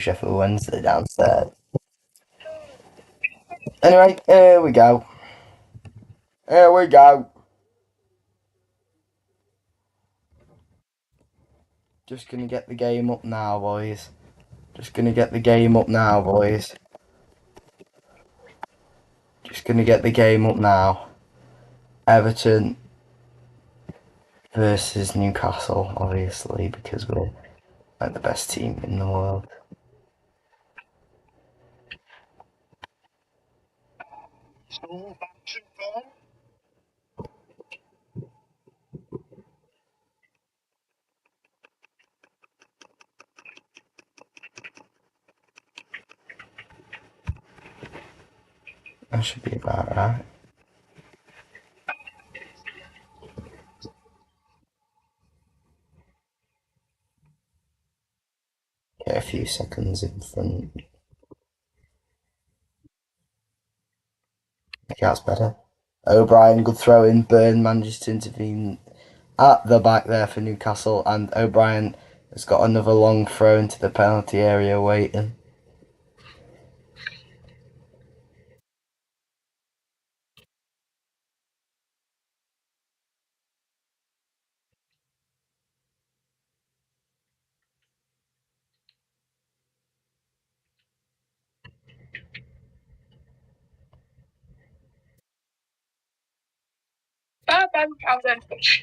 Sheffield Wednesday downstairs. Anyway, here we go. Here we go. Just gonna get the game up now, boys. Just gonna get the game up now, boys. Just gonna get the game up now. Everton versus Newcastle, obviously, because we're like the best team in the world. That should be about right. Get a few seconds in front. Okay, that's better. O'Brien, good throw in. Burn manages to intervene at the back there for Newcastle, and O'Brien has got another long throw into the penalty area waiting.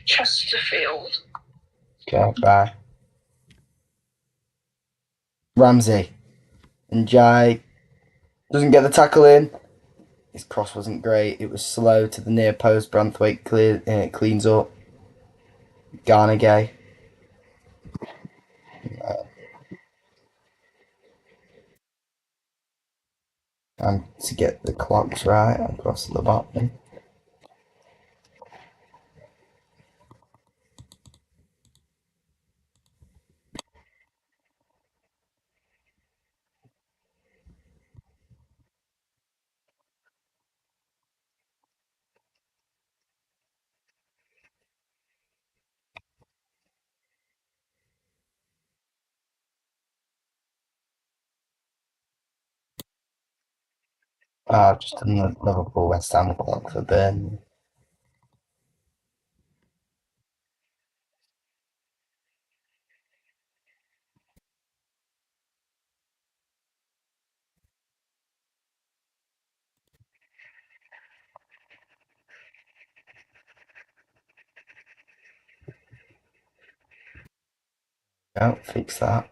Chesterfield. Okay, bye. Ramsey. And Jai doesn't get the tackle in. His cross wasn't great. It was slow to the near post. Branthwaite cleans up. Garnegay. And to get the clocks right across the bottom. Just done the Liverpool West Ham clock for Burnley. Don't fix that.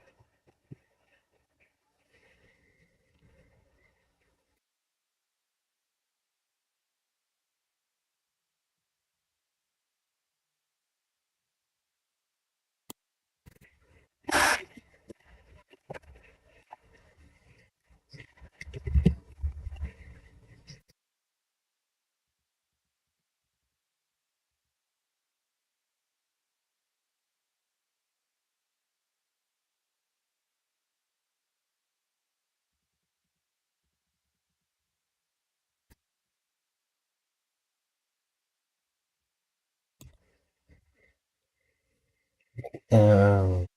That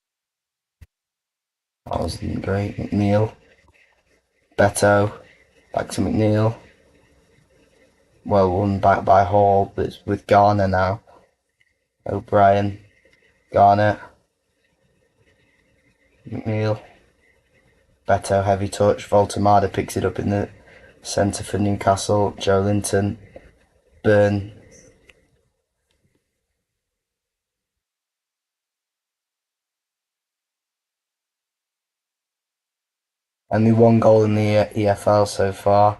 wasn't great. McNeil. Beto. Back to McNeil. Well won back by Hall, but it's with Garner now. O'Brien. Garner. McNeil. Beto, heavy touch. Voltamada picks it up in the centre for Newcastle. Joe Linton. Burn. Only one goal in the EFL so far.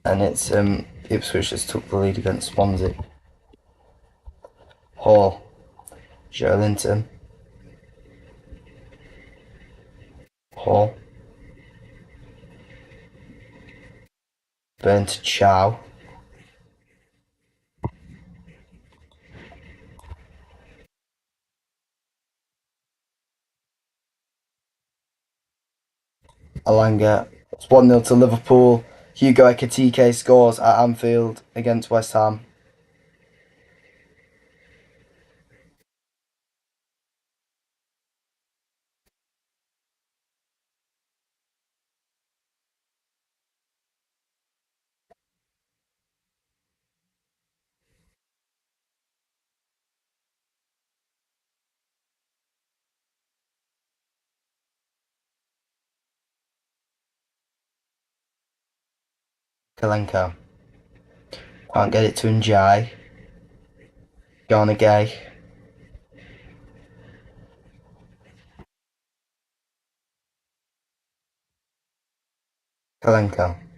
And it's Ipswich just took the lead against Swansea. Hall. Joe Linton. Hall. Burn to Chow. Alanga. It's 1-0 to Liverpool. Hugo Ekitike scores at Anfield against West Ham. Kalenko. Can't get it to Njai. Garner Gay. Kalenko.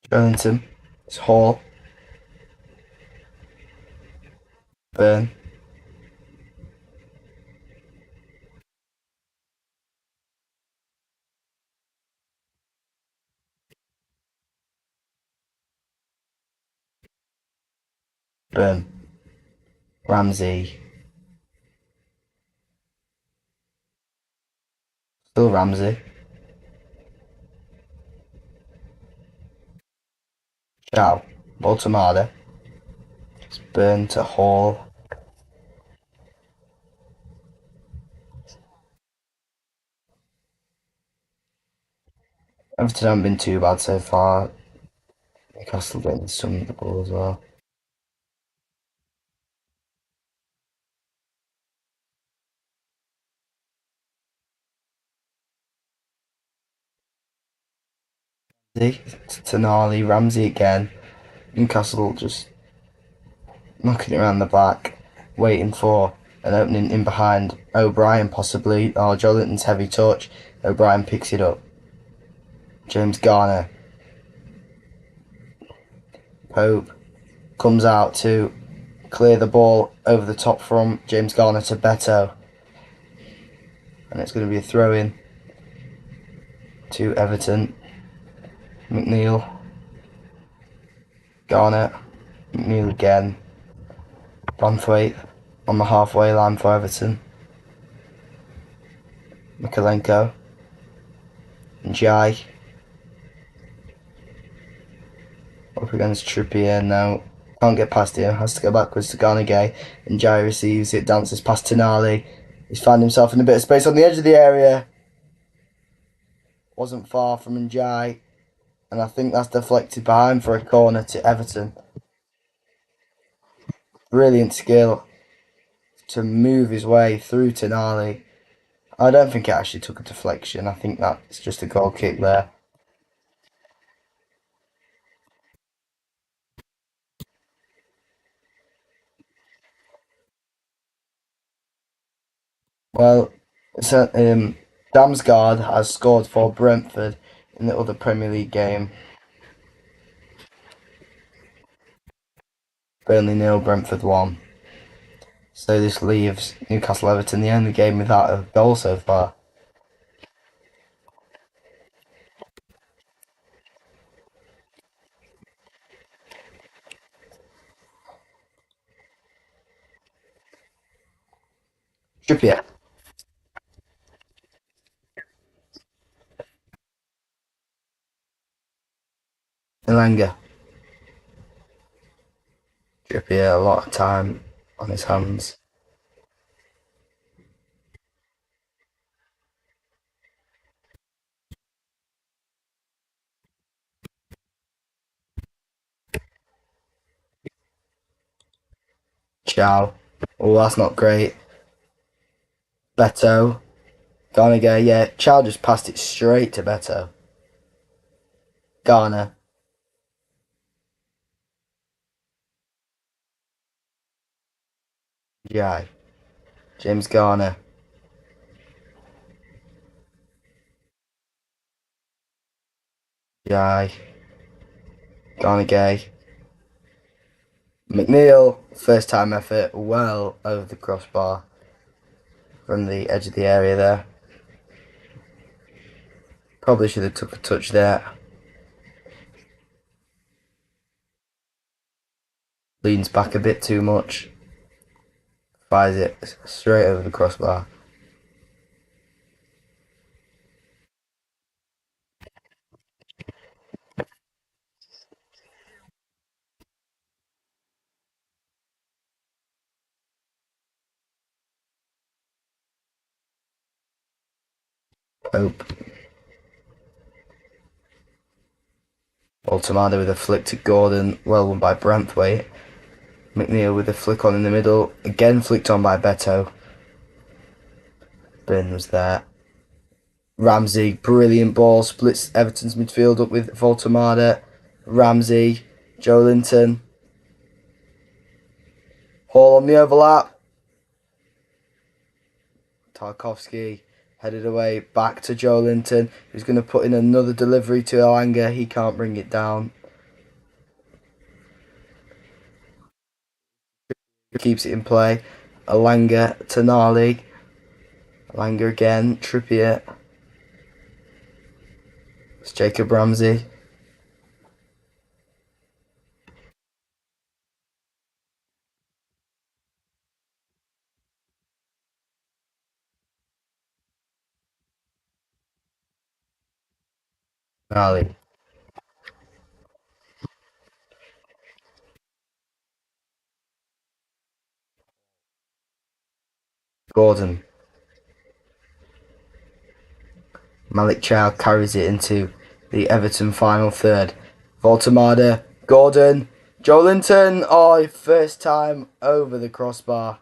Burlington. It's Hall. Burn. Burn. Ramsey. Still Ramsey. Chow. Baltamada. It's Burn to Hall. Everton haven't been too bad so far. Newcastle getting some of the ball as well. Tonali, Ramsey again. Newcastle just knocking it around the back, waiting for an opening in behind. O'Brien possibly. Oh, Jolinton's heavy touch. O'Brien picks it up. James Garner. Pope comes out to clear the ball over the top from James Garner to Beto. And it's going to be a throw in to Everton. McNeil. Garner. McNeil again. Banthwaite on the halfway line for Everton. Mikalenko. Njai. Up against Trippier now. Can't get past him. Has to go backwards to Garnagay. Njai receives it. Dances past Tonali. He's found himself in a bit of space on the edge of the area. Wasn't far from Njai. And I think that's deflected behind for a corner to Everton. Brilliant skill to move his way through Tonali. I don't think it actually took a deflection. I think that's just a goal kick there. Well, so, Damsgaard has scored for Brentford in the other Premier League game. Burnley 0, Brentford 1. So this leaves Newcastle Everton the only game without a goal so far. Trippier. Elanga. Trippier, a lot of time on his hands. Chow. Oh, that's not great. Beto. Garnier, yeah. Chow just passed it straight to Beto. Garner. Jai. James Garner. Jai. Garnier. McNeil. First time effort. Well over the crossbar. From the edge of the area there. Probably should have took a touch there. Leans back a bit too much. Fires it straight over the crossbar. Pope. Altamada with a flick to Gordon. Well won by Branthwaite. McNeil with a flick on in the middle. Again flicked on by Beto. Byrne was there. Ramsey, brilliant ball. Splits Everton's midfield up with Voltamada. Ramsey. Joe Linton. Hall on the overlap. Tarkovsky headed away back to Joe Linton, who's going to put in another delivery to Elanga. He can't bring it down. Keeps it in play. Elanga to Nali. Elanga again. Trippier. It's Jacob Ramsey. Nali. Gordon. Malik Chow carries it into the Everton final third. Voltamada. Gordon. Joe Linton. Oh, first time over the crossbar.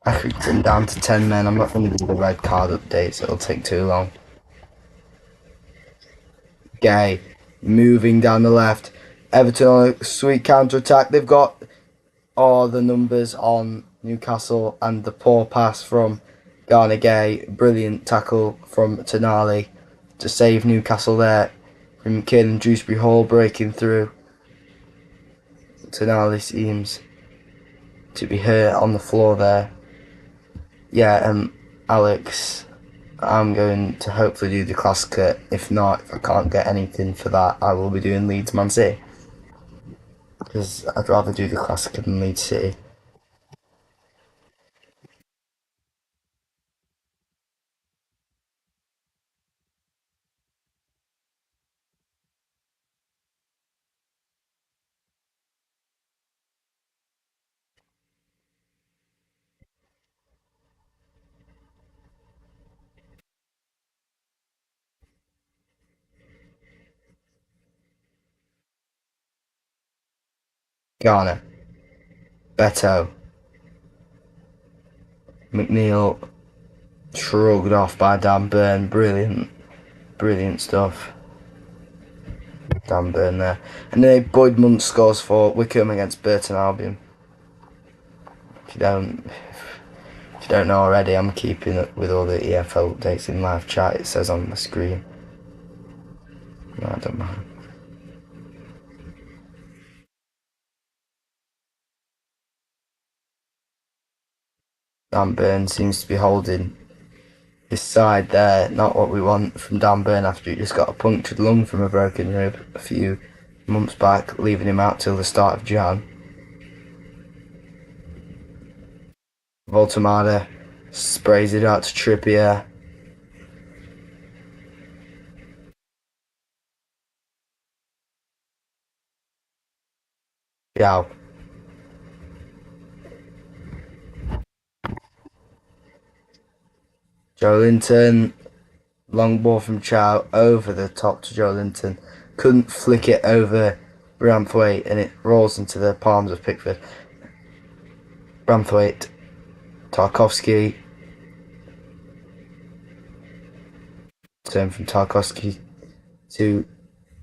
Accrington down to 10 men. I'm not going to do the red card updates, it'll take too long. Gay moving down the left. Everton on a sweet counter attack. They've got all the numbers on Newcastle and the poor pass from Garner Gay. Brilliant tackle from Tonali to save Newcastle there from Kiernan Dewsbury Hall breaking through. Tonali seems to be hurt on the floor there. Yeah, Alex I'm going to hopefully do the Classic. If not, if I can't get anything for that, I will be doing Leeds Man City. Because I'd rather do the Classic than Leeds City. Garner, Beto, McNeil, shrugged off by Dan Burn. Brilliant, brilliant stuff. Dan Burn there. And then Boyd Munt scores for Wickham against Burton Albion. If you don't, if you don't know already, I'm keeping up with all the EFL updates in live chat. It says on the screen. No, I don't mind. Dan Burn seems to be holding this side there. Not what we want from Dan Burn after he just got a punctured lung from a broken rib a few months back, leaving him out till the start of Jan. Voltamada sprays it out to Trippier. Yow. Joe Linton, long ball from Chow over the top to Joe Linton. Couldn't flick it over Bramthwaite and it rolls into the palms of Pickford. Bramthwaite, Tarkowski. Turn from Tarkowski to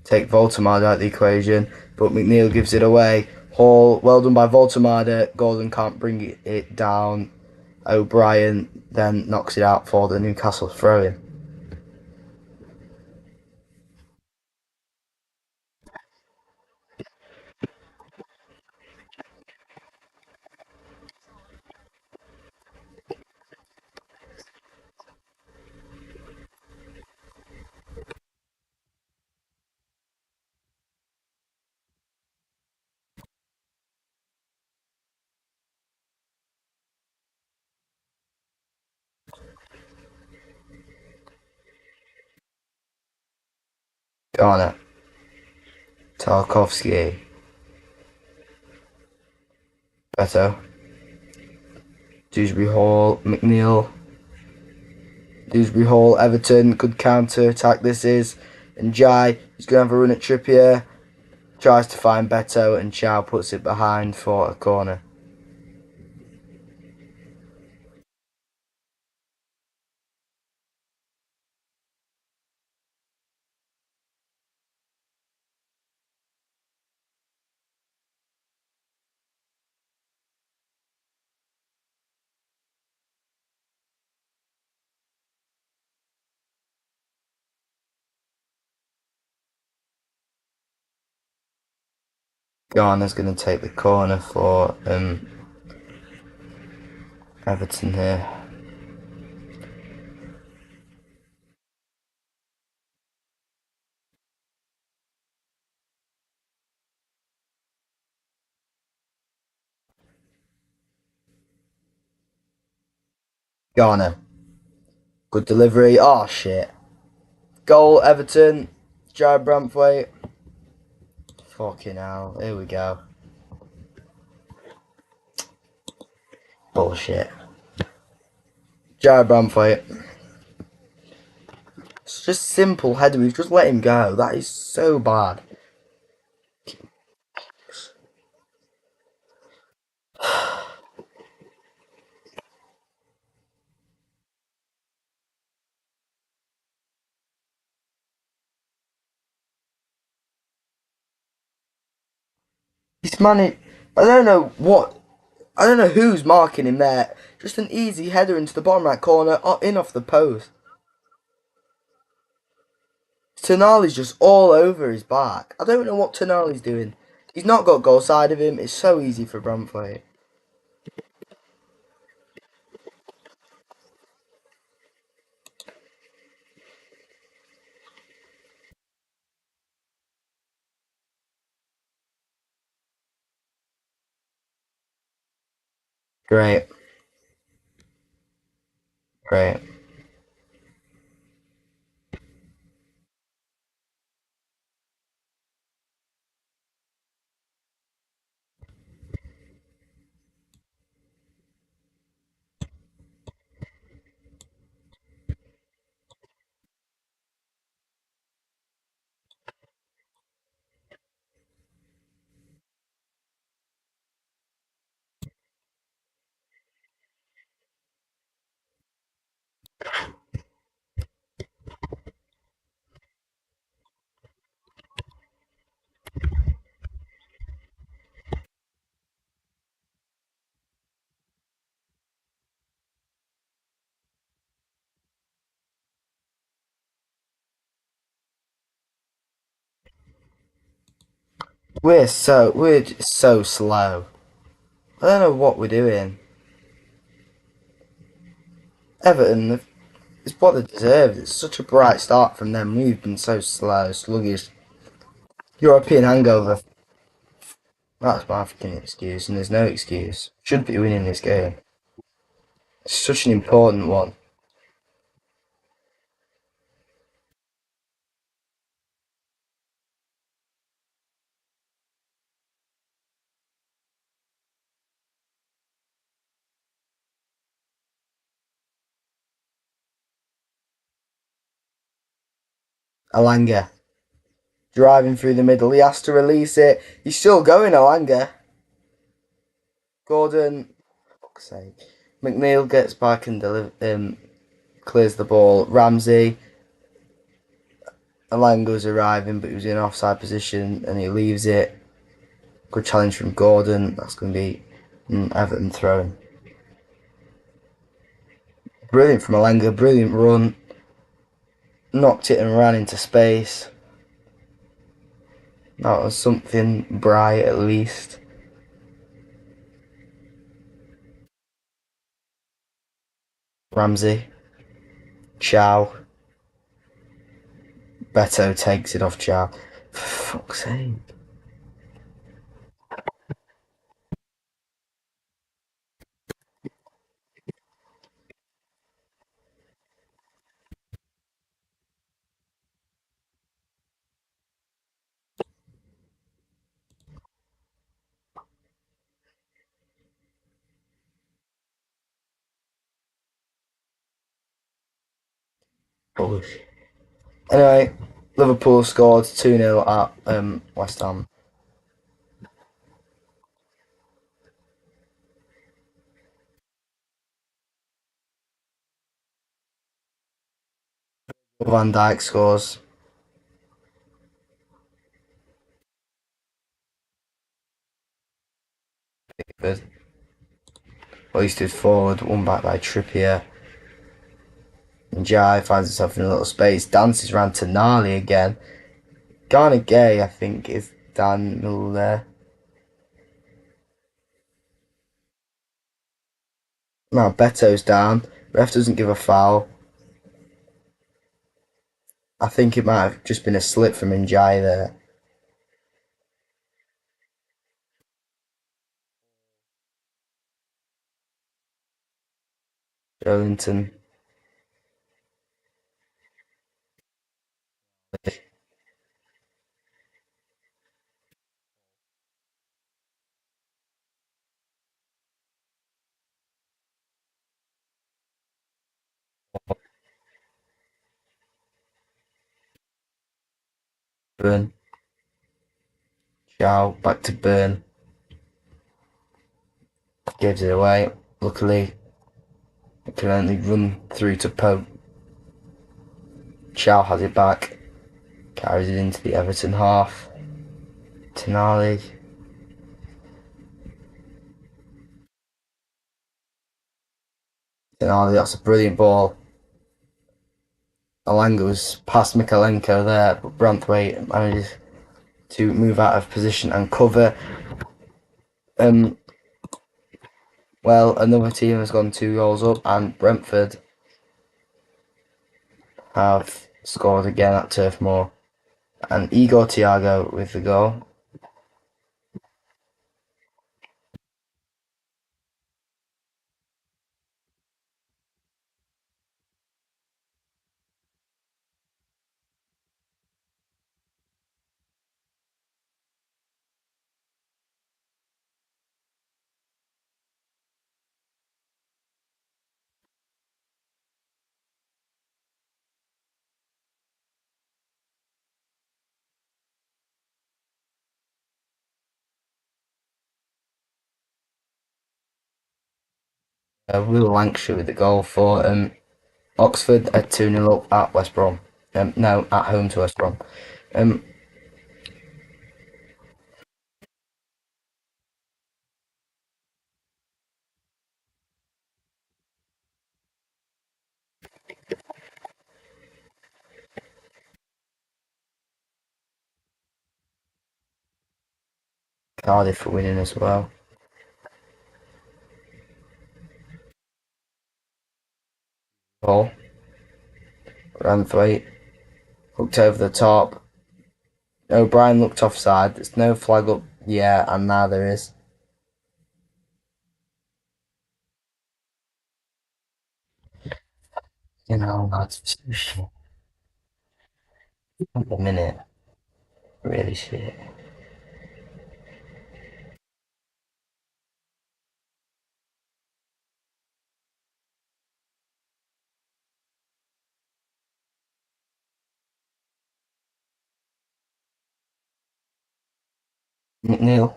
take Voltamada out of the equation, but McNeil gives it away. Hall, well done by Voltamada. Gordon can't bring it down. O'Brien then knocks it out for the Newcastle throw-in. Garner, Tarkowski, Beto, Dewsbury Hall, McNeil, Dewsbury Hall, Everton, good counter-attack this is, and Jai, he's going to have a run at Trippier, tries to find Beto, and Chow puts it behind for a corner. Garner's going to take the corner for Everton here. Garner. Good delivery. Oh, shit. Goal, Everton. Jared Bramthwaite. Fucking hell. Here we go. Bullshit. Jared Bramthwaite. It's just simple header. We've just let him go. That is so bad. He's managed. I don't know what. I don't know who's marking him there. Just an easy header into the bottom right corner, in off the post. Tonali's just all over his back. I don't know what Tonali's doing. He's not got goal side of him. It's so easy for Bramthwaite. Great, great. We're so slow. I don't know what we're doing. Everton, it's what they deserve. It's such a bright start from them. We've been so slow, sluggish. European hangover. That's my fucking excuse, and there's no excuse. Should be winning this game. It's such an important one. Alanga driving through the middle. He has to release it. He's still going, Alanga. Gordon, fuck's sake. McNeil gets back and clears the ball. Ramsey, Alanga's arriving, but he was in offside position and he leaves it. Good challenge from Gordon. That's going to be Everton throwing. Brilliant from Alanga. Brilliant run. Knocked it and ran into space. That was something bright at least. Ramsey. Chow. Beto takes it off Chow. For fuck's sake. Bullshit. Anyway, Liverpool scored 2-0 at West Ham. Van Dijk scores. Good. Well, he stood forward, won back by Trippier. And Jai finds himself in a little space, dances around to Tonali again. Garner Gay, I think, is Daniel there. Now Beto's down. Ref doesn't give a foul. I think it might have just been a slip from Njai there. Joelinton. Burn. Chow back to Burn. Gives it away. Luckily, it can only run through to Pope. Chow has it back. Carries it into the Everton half. Tonali. Tonali, that's a brilliant ball. Alanga was past Mikalenko there, but Branthwaite manages to move out of position and cover. Um, well, another team has gone 2 goals up, and Brentford have scored again at Turf Moor. And Igor Thiago with the goal. Will Lancashire with the goal for Oxford at 2-0 up at West Brom. No, at home to West Brom. Um, Cardiff for winning as well. Ball. Ranthwaite. Hooked over the top. O'Brien looked offside. There's no flag up. Yeah, and now there is. You know, that's shit. At the minute, really shit. McNeil.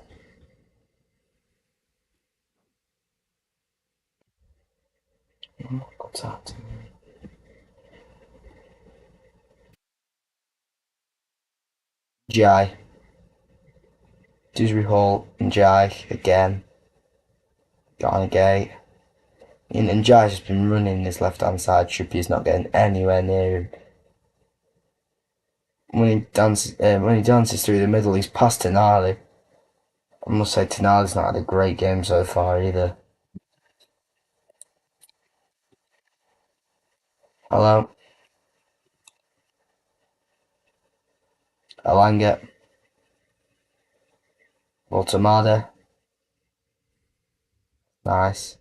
What's that? Jai. Dewsbury Hall and Jai again. Got on a gate. And Jai's just been running his left hand side. Trippier's not getting anywhere near him. When he dances through the middle, he's past Tonali. I must say Tonali's not had a great game so far either. Hello, Alanga, Voltamada, nice.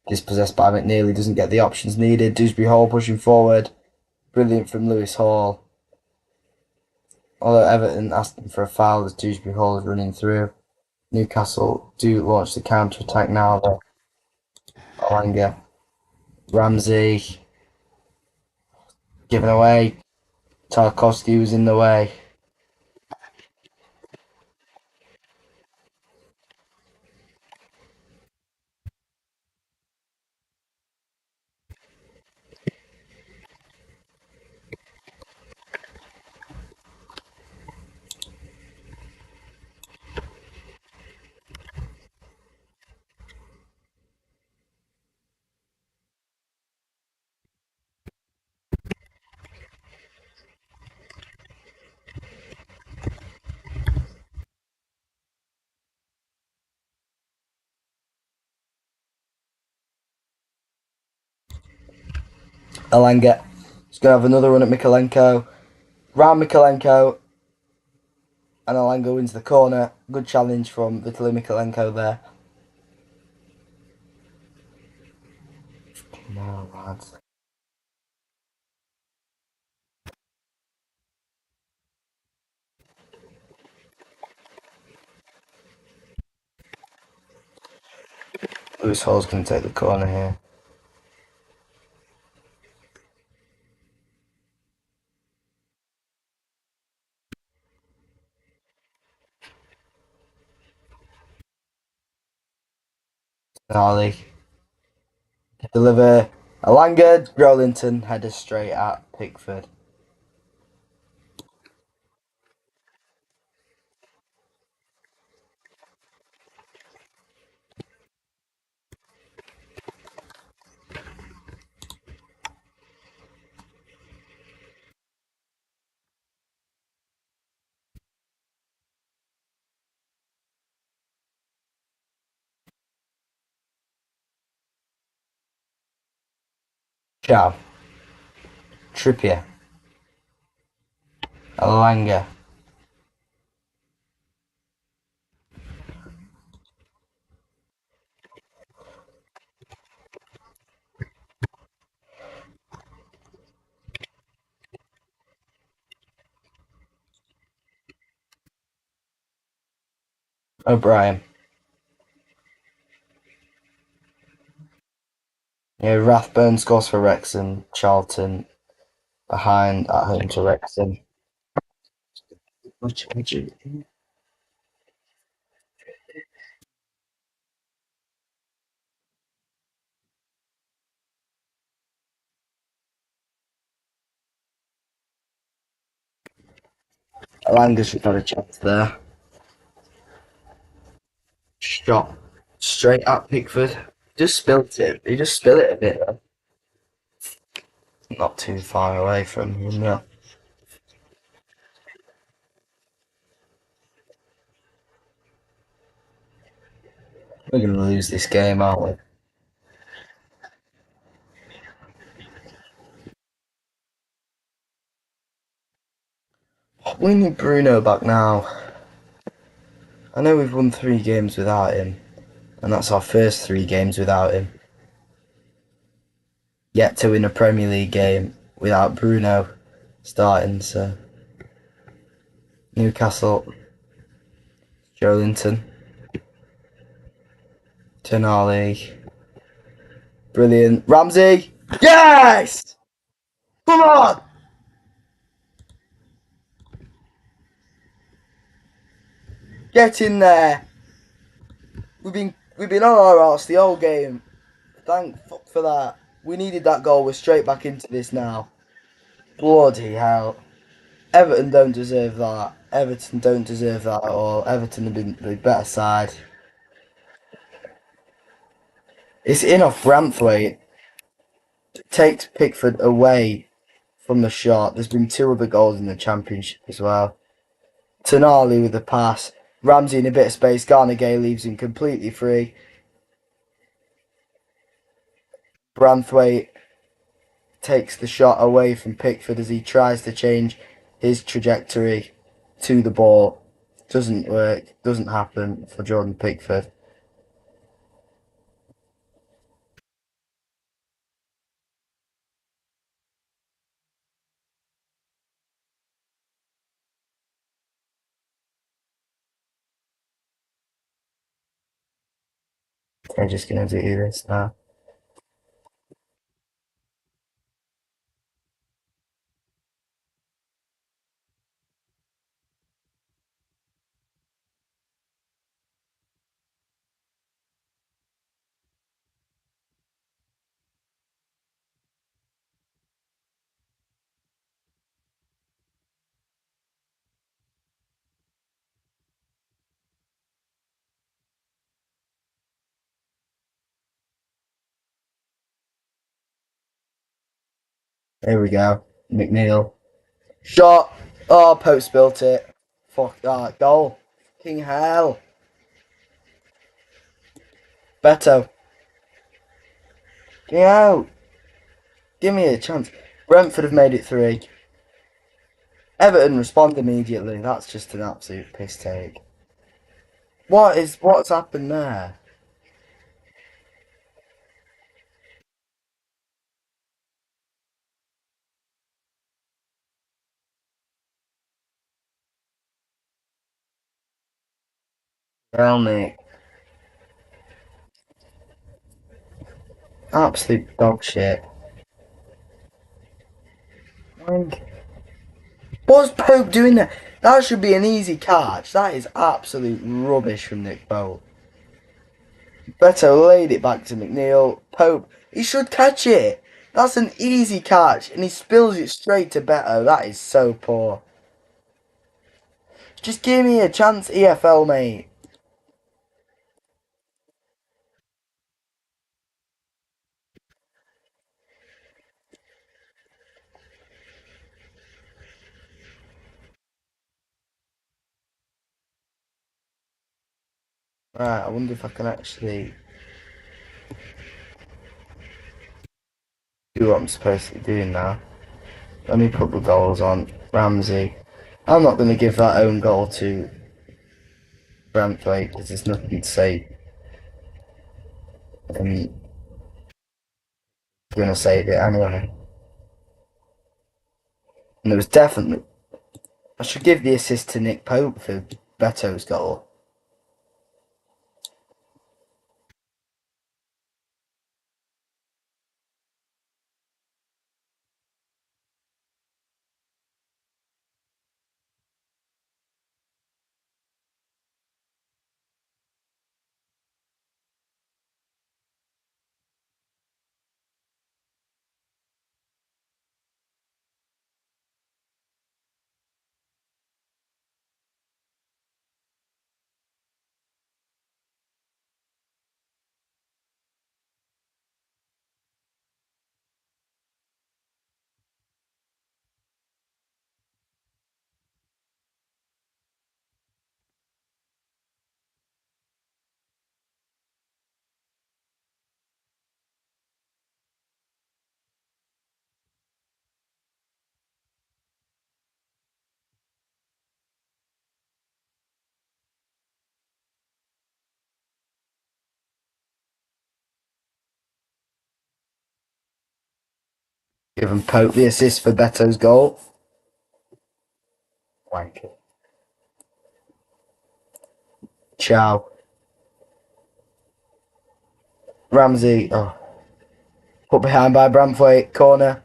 Dispossessed by McNeil, he doesn't get the options needed. Dewsbury Hall pushing forward. Brilliant from Lewis Hall. Although Everton asked him for a foul as Dewsbury Hall is running through. Newcastle do launch the counter attack now though. Alanga, Ramsey, given away. Tarkovsky was in the way. Alanga is going to have another run at Mikalenko. Round Mikalenko. And Alanga wins the corner. Good challenge from Vitaly Mikalenko there. No, lads. Lewis Hall's going to take the corner here. Tonali. Deliver. Alanga. Rollington. Header straight at Pickford. Shaw. Trippier. Alanga. O'Brien. Yeah, Rathbone scores for Wrexham. Charlton behind at home to Wrexham. Alanga's just got a chance there. Shot straight at Pickford. Just spilt it. He just spilled it a bit. Though. Not too far away from him. Yeah. We're going to lose this game, aren't we? We need Bruno back now. I know we've won 3 games without him, and that's our first 3 games without him. Yet to win a Premier League game without Bruno starting, so Newcastle, Joelinton, Tonali, brilliant. Ramsey, yes! Come on! Get in there. We've been on our arse the whole game. Thank fuck for that. We needed that goal. We're straight back into this now. Bloody hell. Everton don't deserve that. Everton don't deserve that at all. Everton have been the better side. It's in off Branthwaite. Takes Pickford away from the shot. There's been 2 other goals in the Championship as well. Tonali with the pass. Ramsey in a bit of space. Garnagay leaves him completely free. Branthwaite takes the shot away from Pickford as he tries to change his trajectory to the ball. Doesn't work. Doesn't happen for Jordan Pickford. They're just going to do this now. Here we go. McNeil. Shot. Oh, Pope spilt it. Fuck that. Goal. King hell. Beto. Get out. Give me a chance. Brentford have made it 3. Everton respond immediately. That's just an absolute piss take. What's happened there? Well, mate. Absolute dog shit. Like, what's Pope doing there? That should be an easy catch. That is absolute rubbish from Nick Pope. Beto laid it back to McNeil. Pope, he should catch it. That's an easy catch, and he spills it straight to Beto. That is so poor. Just give me a chance, EFL, mate. Right, I wonder if I can actually do what I'm supposed to be doing now. Let me put the goals on. Ramsey. I'm not going to give that own goal to Branthwaite because there's nothing to say. I'm going to save it anyway. And there was definitely. I should give the assist to Nick Pope for Beto's goal. Given Pope the assist for Beto's goal. Wanker. Chow. Ramsey. Oh. Put behind by Bramthwaite. Corner.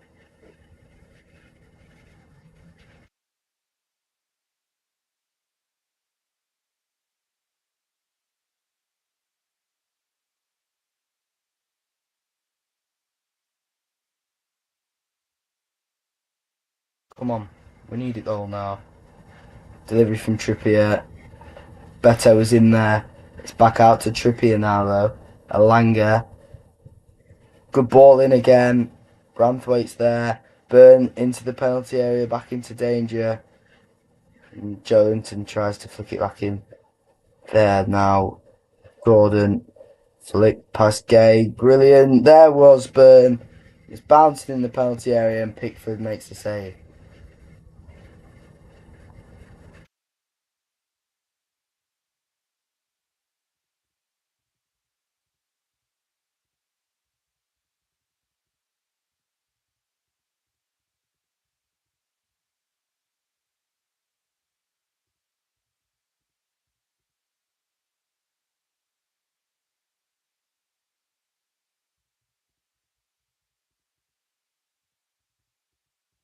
Come on. We need it all now. Delivery from Trippier. Beto was in there. It's back out to Trippier now though. Alanga. Good ball in again. Bramthwaite's there. Burn into the penalty area, back into danger. And Joelinton tries to flick it back in. There now. Gordon. Flick past Gay. Brilliant. There was Burn. It's bouncing in the penalty area and Pickford makes the save.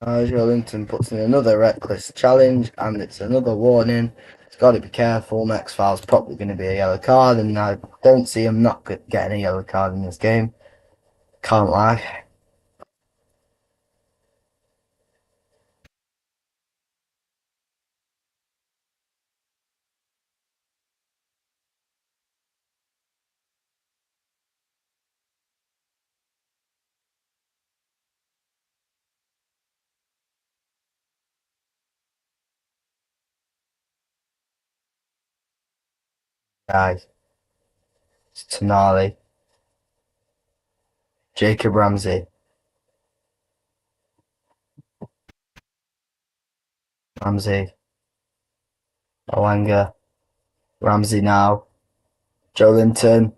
Joelinton puts in another reckless challenge and it's another warning. He's got to be careful. Next foul's probably going to be a yellow card, and I don't see him not getting a yellow card in this game. Can't lie. Guys, it's Tonali, Jacob Ramsey, Ramsey, Alanga, Ramsey now, Joelinton,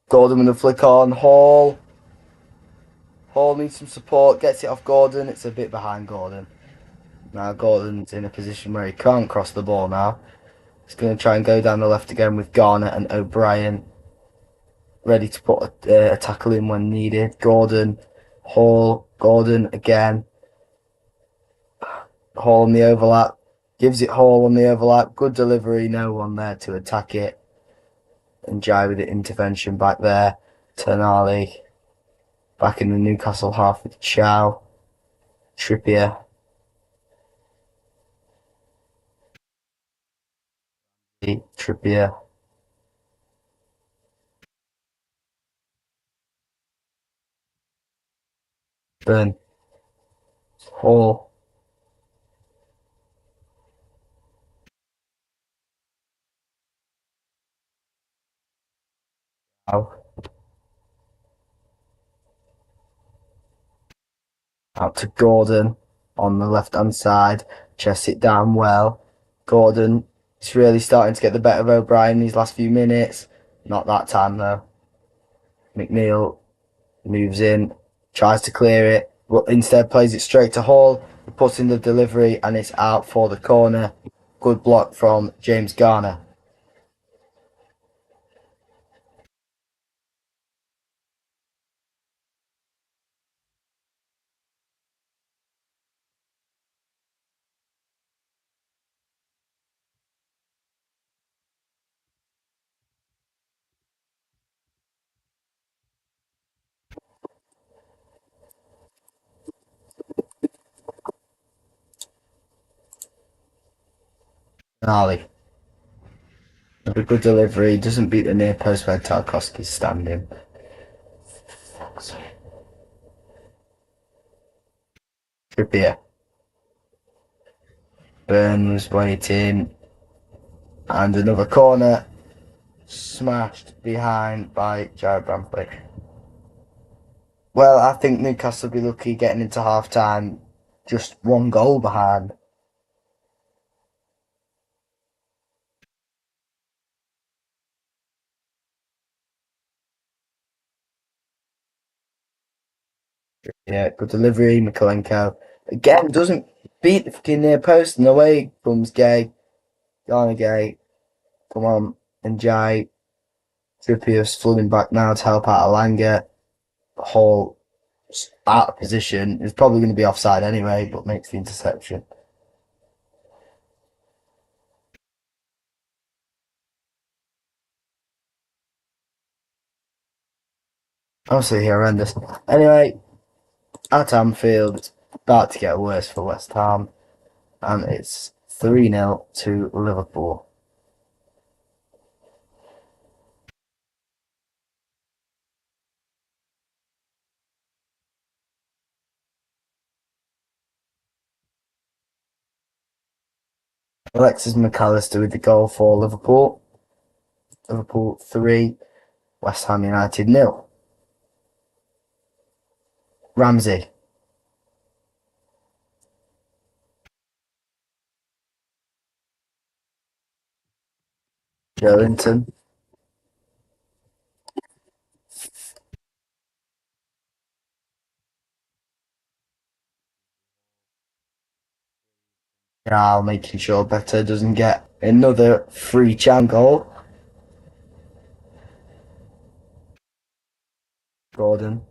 Gordon with a flick on, Hall. Hall needs some support, gets it off Gordon. It's a bit behind Gordon. Now Gordon's in a position where he can't cross the ball now. He's going to try and go down the left again with Garner and O'Brien ready to put a tackle in when needed. Gordon, Hall, Gordon again. Hall on the overlap. Gives it Hall on the overlap. Good delivery. No one there to attack it. And Jai with the intervention back there. Tonali back in the Newcastle half with Chow. Trippier. Trippier. Burn. Hall. Chow. Out to Gordon on the left hand side. Chests it down well. Gordon is really starting to get the better of O'Brien these last few minutes. Not that time though. McNeil moves in, tries to clear it, but instead plays it straight to Hall. He puts in the delivery and it's out for the corner. Good block from James Garner. Ali. A good delivery, doesn't beat the near post where Tarkovsky's standing. Trippier. Burn was waiting. And another corner. Smashed behind by Jared Bramthwaite. Well, I think Newcastle will be lucky getting into half time just one goal behind. Yeah, good delivery. Mikolenko again doesn't beat the fucking near post, and away comes Gay. Garner Gay. Come on, and Jai. Trippier's flooding back now to help out Alanga. Hall out of position. Is probably going to be offside anyway, but makes the interception. Honestly, horrendous. Anyway, at Anfield, it's about to get worse for West Ham, and it's 3-0 to Liverpool. Alexis McAllister with the goal for Liverpool. Liverpool 3, West Ham United 0. Ramsey, Joelinton. Now making sure Better doesn't get another free chance goal. Gordon.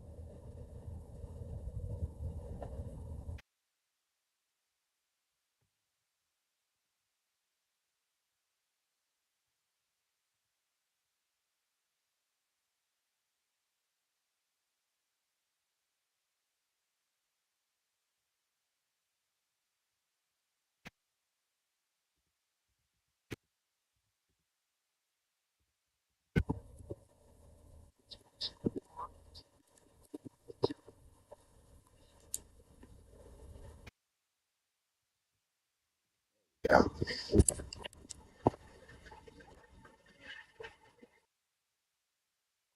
Yeah.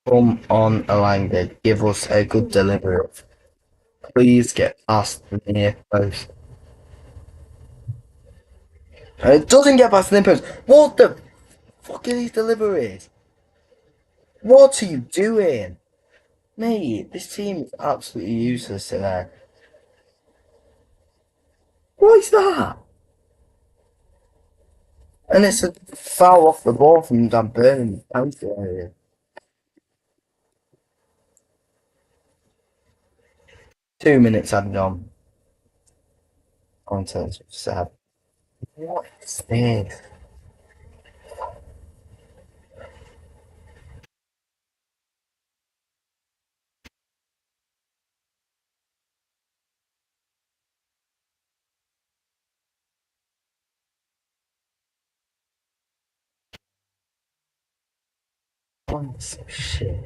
Come on, Alanga, give us a good delivery. Please get past the near post. And it doesn't get past the near post. What the fuck are these deliveries? What are you doing? Mate, this team is absolutely useless today. What is that? And it's a foul off the ball from Dan Burn in the penalty area. 2 minutes added on to sad. What is this? What is this shit?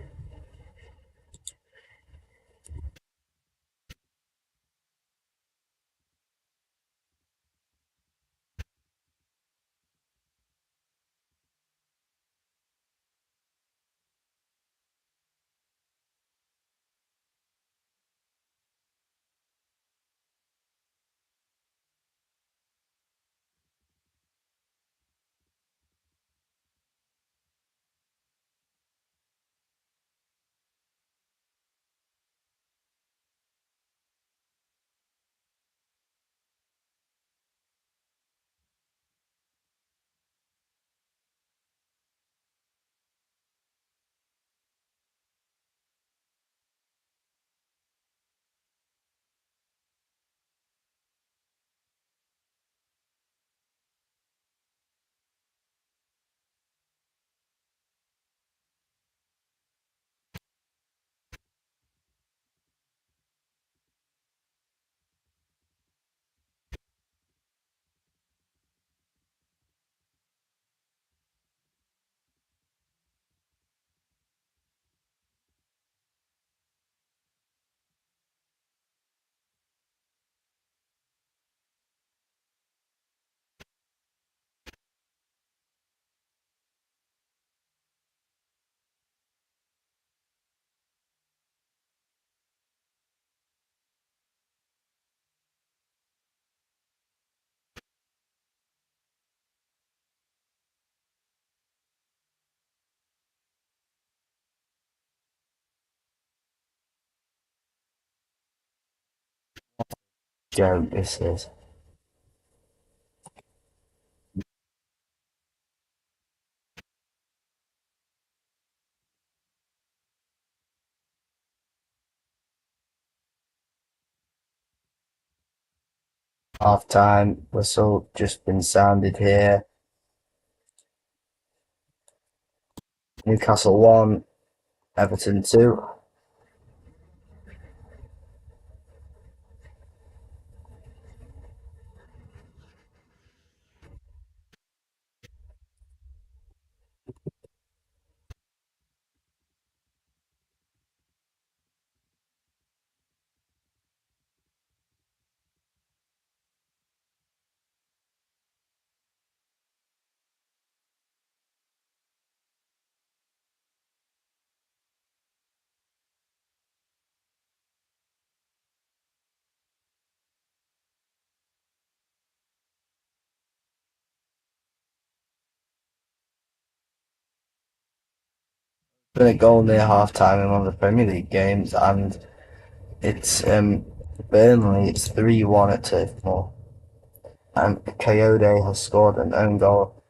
Joke this is. Half time whistle just been sounded here. Newcastle 1, Everton 2. Been a goal near half time in one of the Premier League games, and it's Burnley. It's 3-1 at Turf Moor, and Coyote has scored an own goal.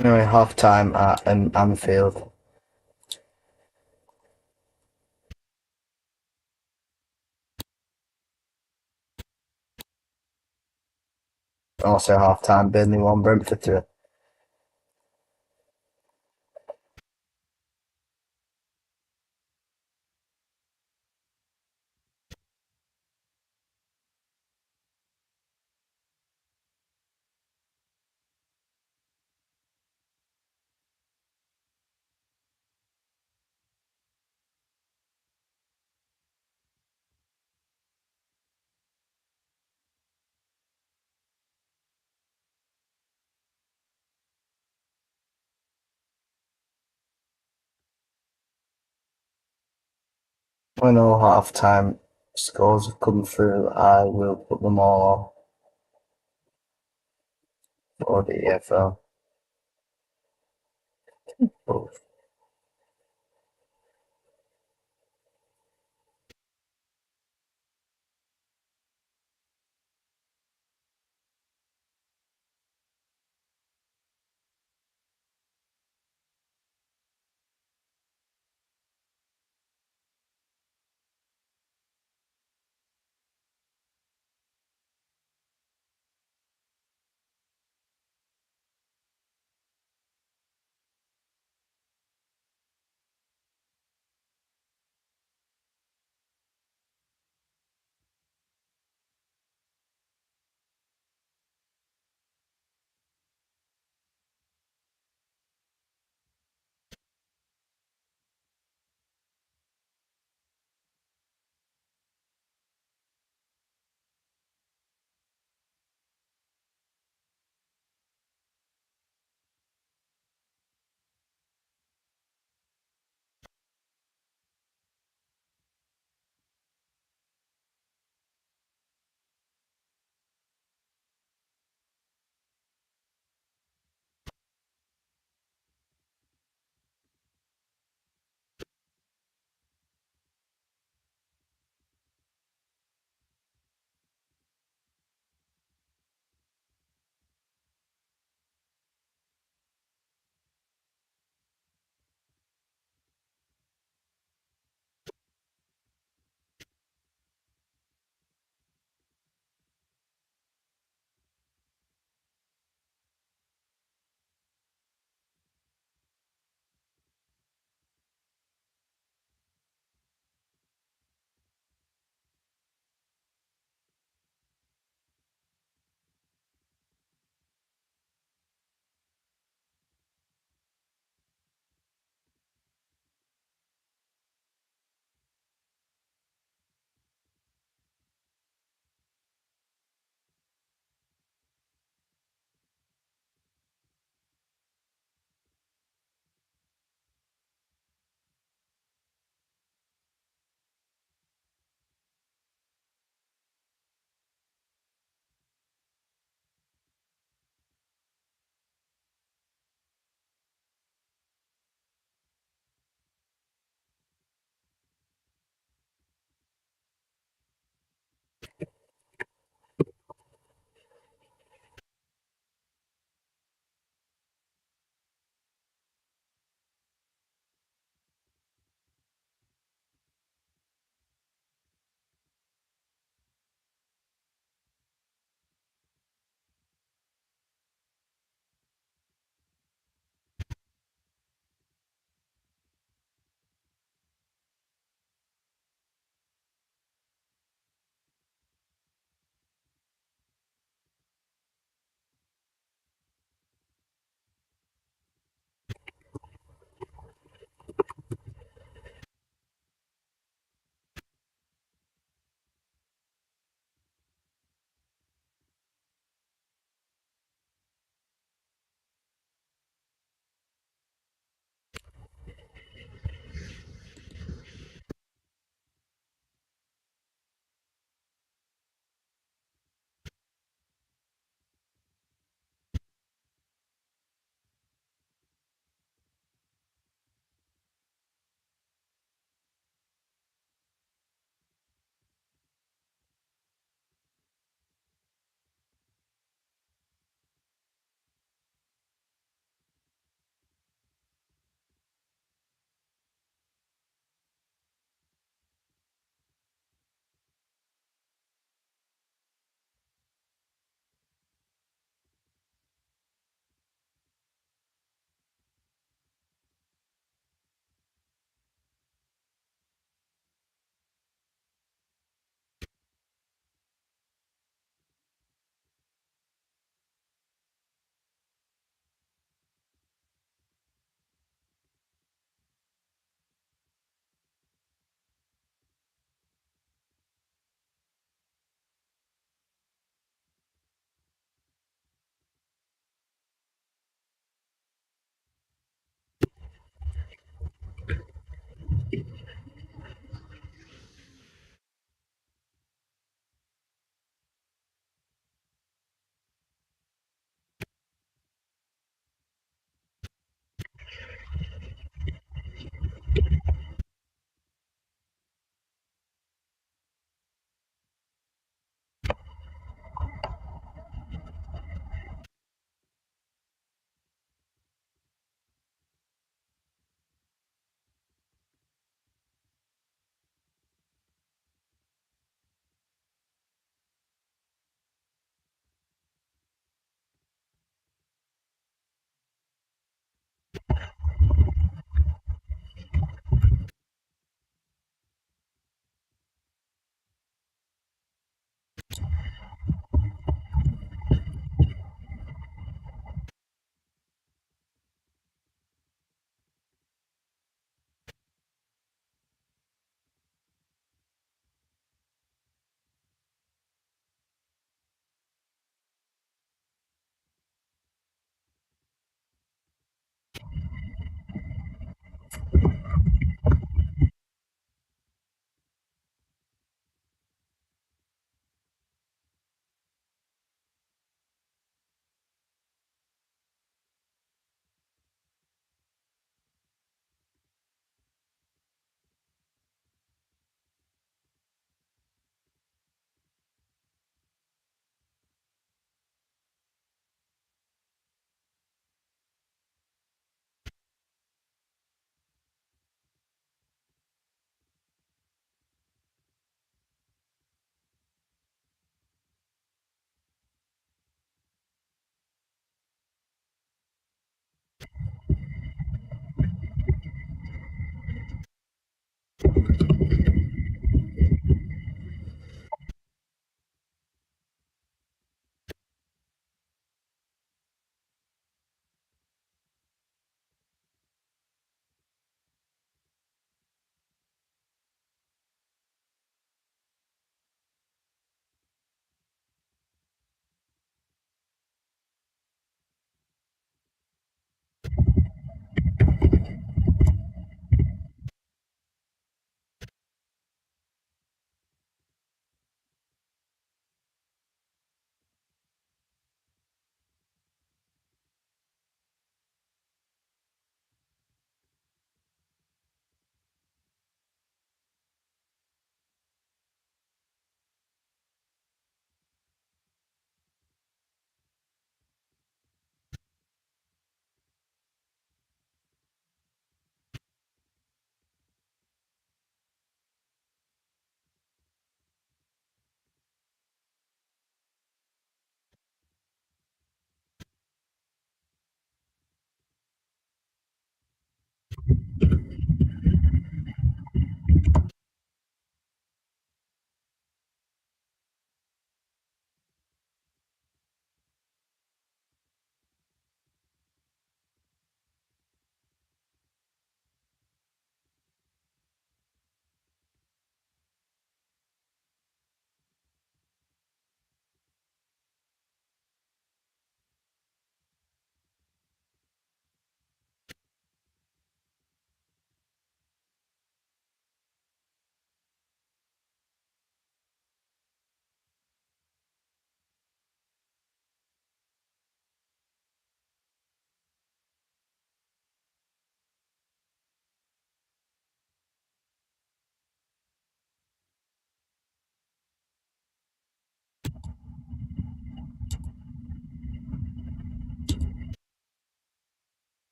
Anyway, half time at Anfield. Also half time, Burnley 1, Brentford 2. When all half time scores have come through, I will put them all on for the EFL.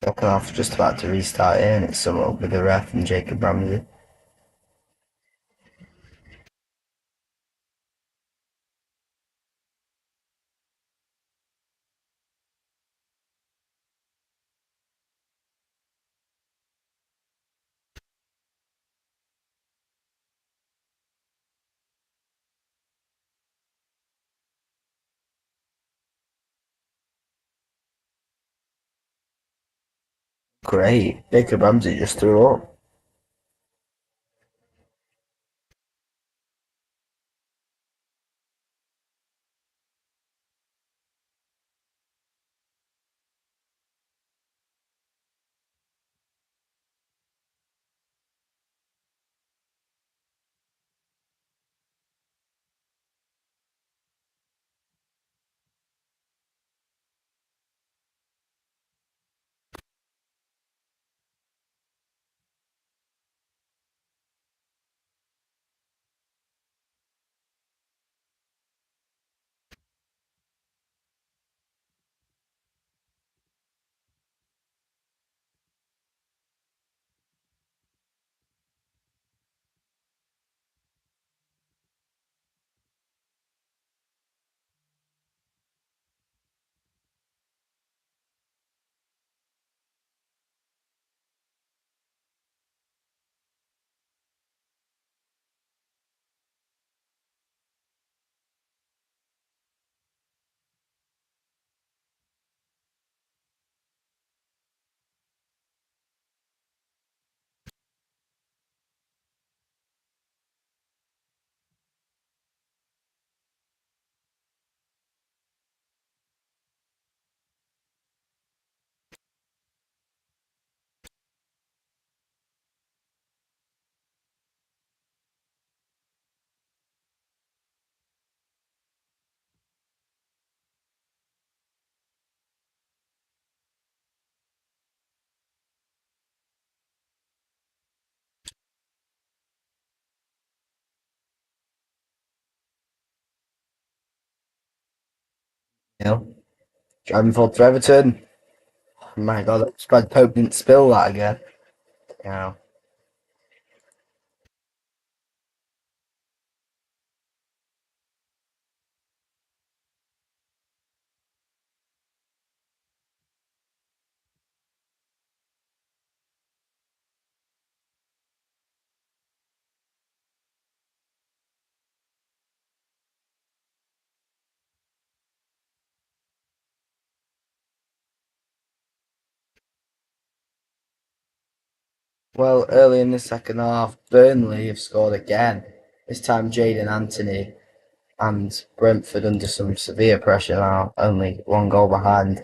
Second half just about to restart here, and it's some up with the ref and Jacob Ramsey. Great. Jacob Ramsey just threw up. You know, driving forward for Everton. Oh my God, Brad Pope didn't spill that again. You know, well, early in the second half, Burnley have scored again. This time, Jaden Anthony and Brentford under some severe pressure now, only one goal behind.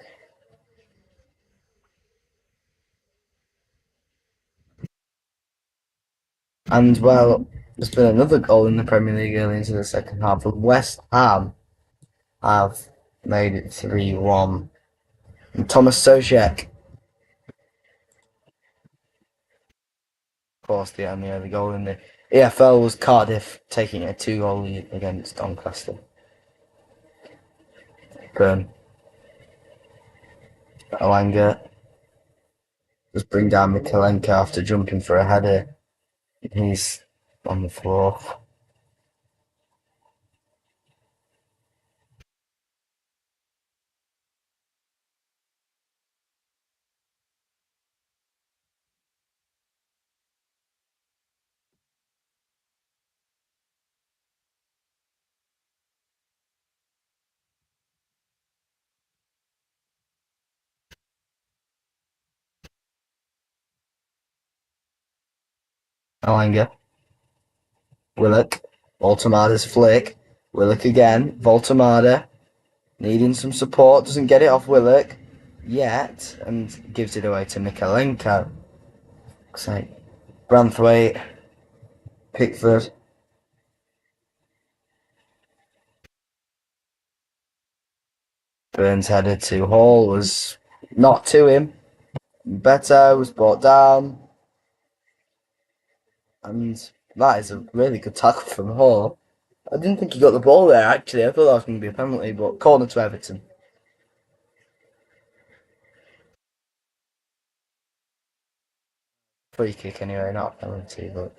And well, there's been another goal in the Premier League early into the second half, and West Ham have made it 3-1. And Thomas Soucek, of course, the only other goal in the EFL was Cardiff taking a 2-goal lead against Doncaster. Burn. Alanga just bring down Mikalenko after jumping for a header. He's on the floor. Alanga. Willock. Voltamada's flick. Willock again. Voltamada. Needing some support. Doesn't get it off Willock yet. And gives it away to Mikalenko. Looks like Branthwaite. Pickford. Burns headed to Hall. Was not to him. Beto was brought down. And that is a really good tackle from Hall. I didn't think he got the ball there, actually. I thought that was going to be a penalty, but corner to Everton. Free kick anyway, not a penalty, but.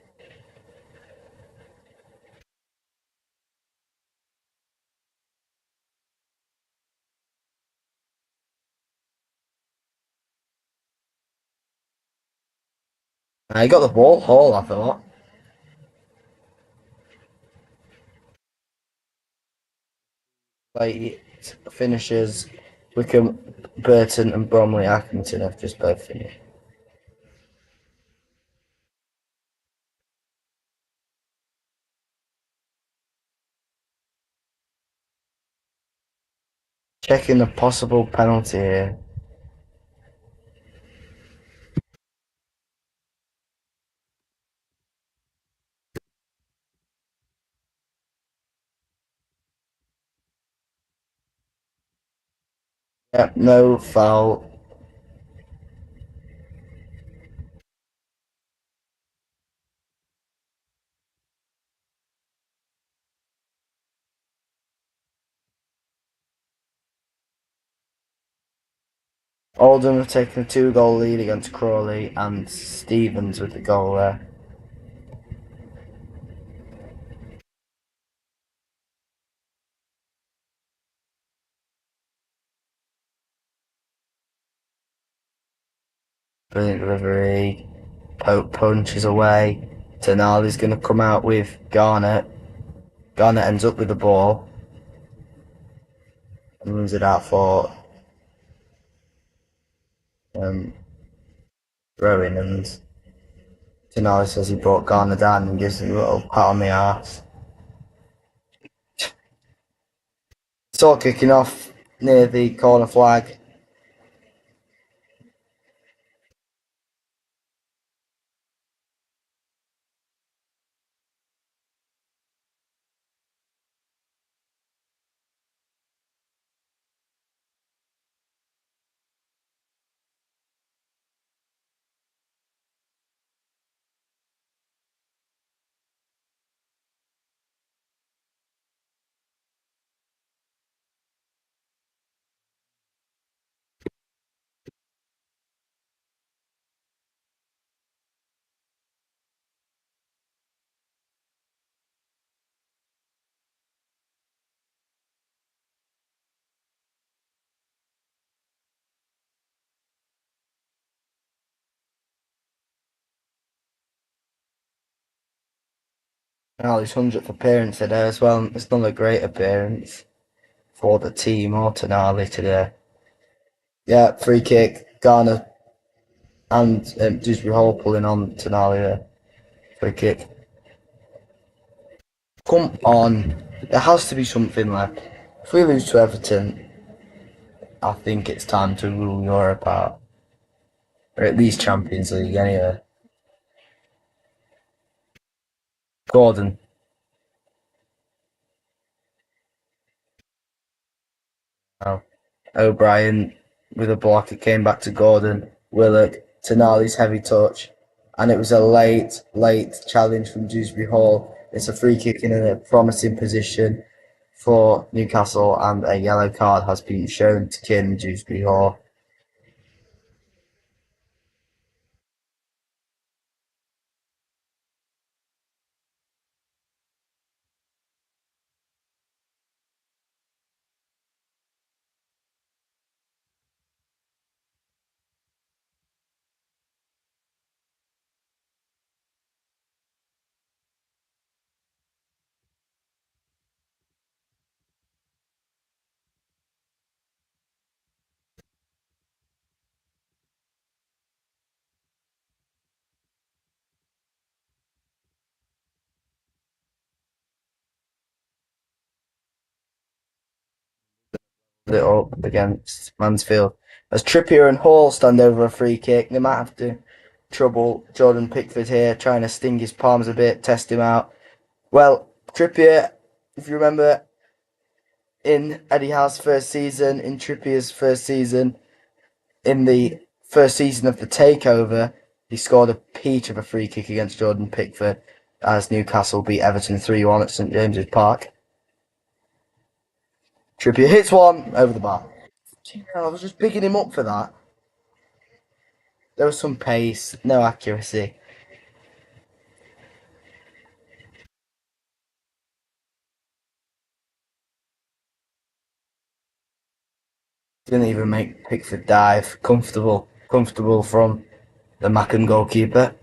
He got the ball, Hall, I thought. Like, it finishes. Wickham, Burton, and Bromley Accrington have just both finished. Checking the possible penalty here. Yep, no foul. Oldham have taken a 2-goal lead against Crawley, and Stevens with the goal there. Brilliant delivery. Pope punches away. Tonali's going to come out with Garnett. Garnett ends up with the ball and runs it out for Rowan, and Tonali says he brought Garnett down and gives him a little pat on the arse. It's all kicking off near the corner flag. Tonali's 100th appearance today as well. It's not a great appearance for the team or Tonali today. Yeah, free kick. Garner and Dewsbury Hall pulling on Tonali there. Free kick. Come on. There has to be something left. If we lose to Everton, I think it's time to rule Europe out. Or at least Champions League anyway. Gordon. Oh. O'Brien with a block. It came back to Gordon. Willock. Tonali's heavy touch. And it was a late challenge from Dewsbury Hall. It's a free kick in a promising position for Newcastle, and a yellow card has been shown to Kieran Dewsbury Hall. It up against Mansfield. As Trippier and Hall stand over a free kick, they might have to trouble Jordan Pickford here, trying to sting his palms a bit, test him out. Well, Trippier, if you remember, in Eddie Howe's first season, in Trippier's first season, in the first season of the takeover, he scored a peach of a free kick against Jordan Pickford as Newcastle beat Everton 3-1 at St James's Park. Trippier hits one over the bar. I was just picking him up for that. There was some pace, no accuracy. Didn't even make Pickford dive. Comfortable from the Mackham goalkeeper.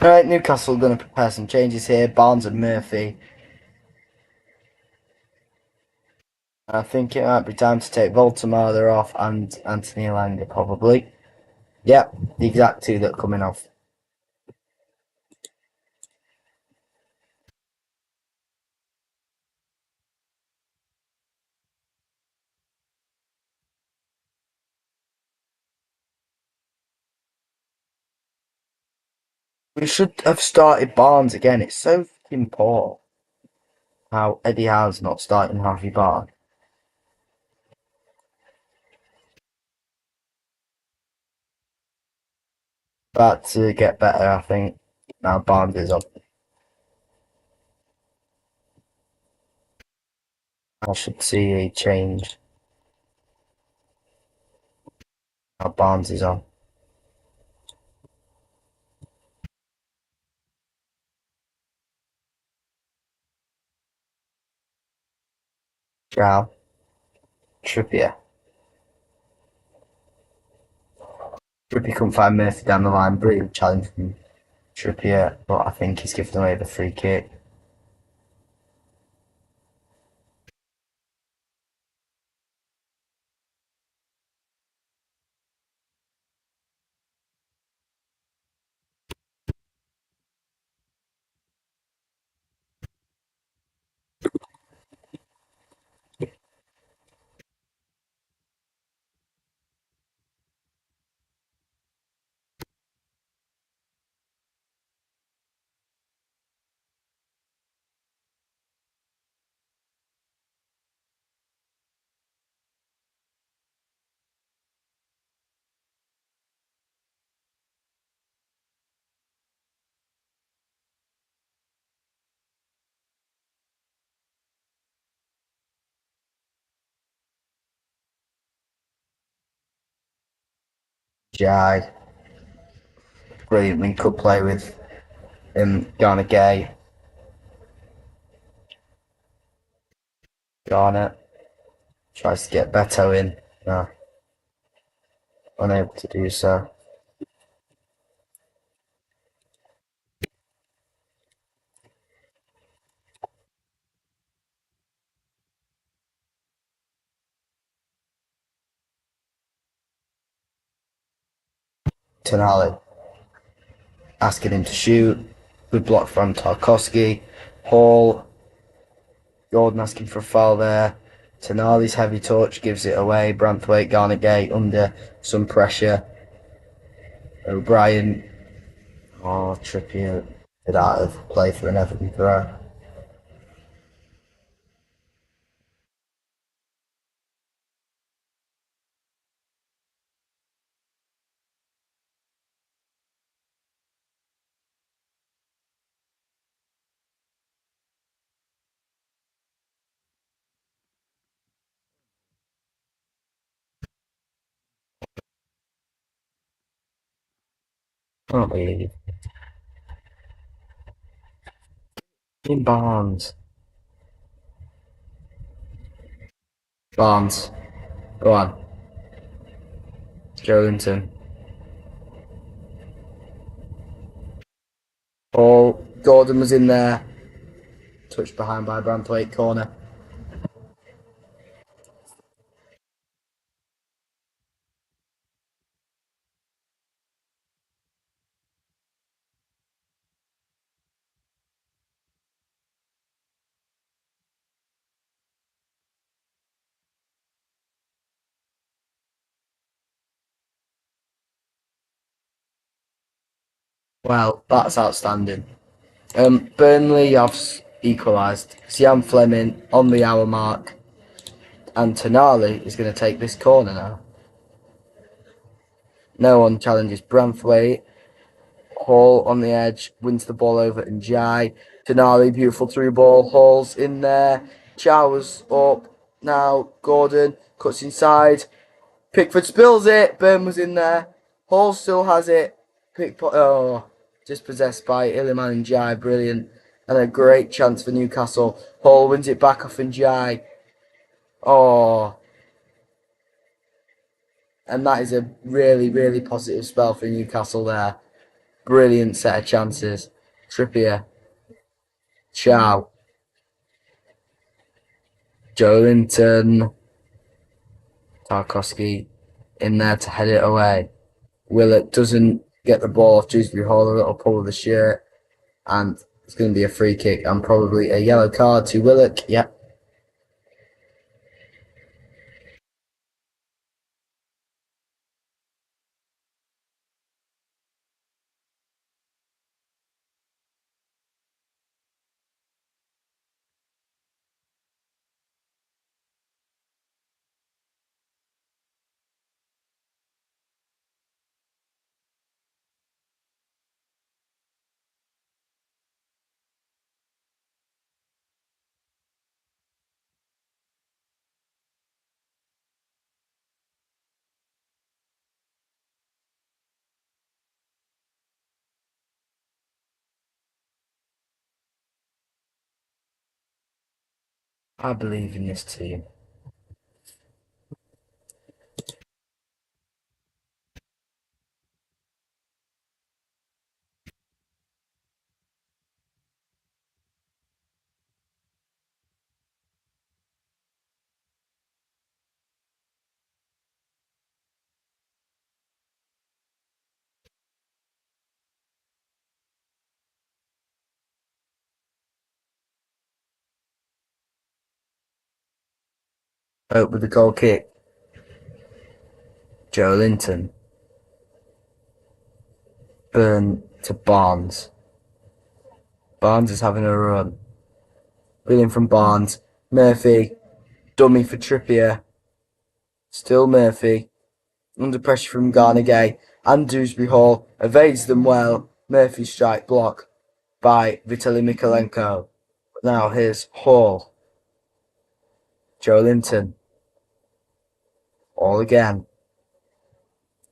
Right, Newcastle going to prepare some changes here. Barnes and Murphy. I think it might be time to take Voltemada off and Anthony Elanga probably. Yep, the exact two that are coming off. We should have started Barnes again. It's so fucking poor how Eddie Howe's not starting Harvey Barnes. But to get better, I think. Now Barnes is up. I should see a change. Now Barnes is on. Drow. Trippier. Trippier couldn't find Murphy down the line. Brilliant challenge from Trippier, but I think he's given away the free kick. Jai. Brilliant link-up play with Garner Gay. Garner tries to get Beto in. No, unable to do so. Tonali asking him to shoot. Good block from Tarkowski. Hall. Gordon asking for a foul there. Tonali's heavy touch gives it away. Branthwaite, Garner Gate under some pressure. O'Brien. Oh, Trippier. Get out of play for an Everton throw. Can't believe. In Barnes. Barnes. Go on. Joelinton. Paul. Gordon was in there. Touched behind by Branthwaite. Corner. Well, that's outstanding. Burnley have equalised. Sian Fleming on the hour mark. And Tonali is going to take this corner now. No one challenges Branthwaite. Hall on the edge, wins the ball over and Jai. Tonali, beautiful through ball. Hall's in there. Chow's up. Now Gordon cuts inside. Pickford spills it. Burn was in there. Hall still has it. Dispossessed by Illiman and Jai. Brilliant. And a great chance for Newcastle. Hall wins it back off and Jai. Oh. And that is a really, really positive spell for Newcastle there. Brilliant set of chances. Trippier. Chow. Joelinton. Tarkowski in there to head it away. Willock doesn't get the ball off Dewsbury Hall, a little pull of the shirt. And it's going to be a free kick and probably a yellow card to Willock. Yep. I believe in this team. Out with the goal kick. Joelinton. Burn to Barnes. Barnes is having a run. Brilliant from Barnes. Murphy. Dummy for Trippier. Still Murphy. Under pressure from Garner Gay. And Dewsbury Hall. Evades them well. Murphy strike block by Vitaly Mikalenko. Now here's Hall. Joelinton. All again.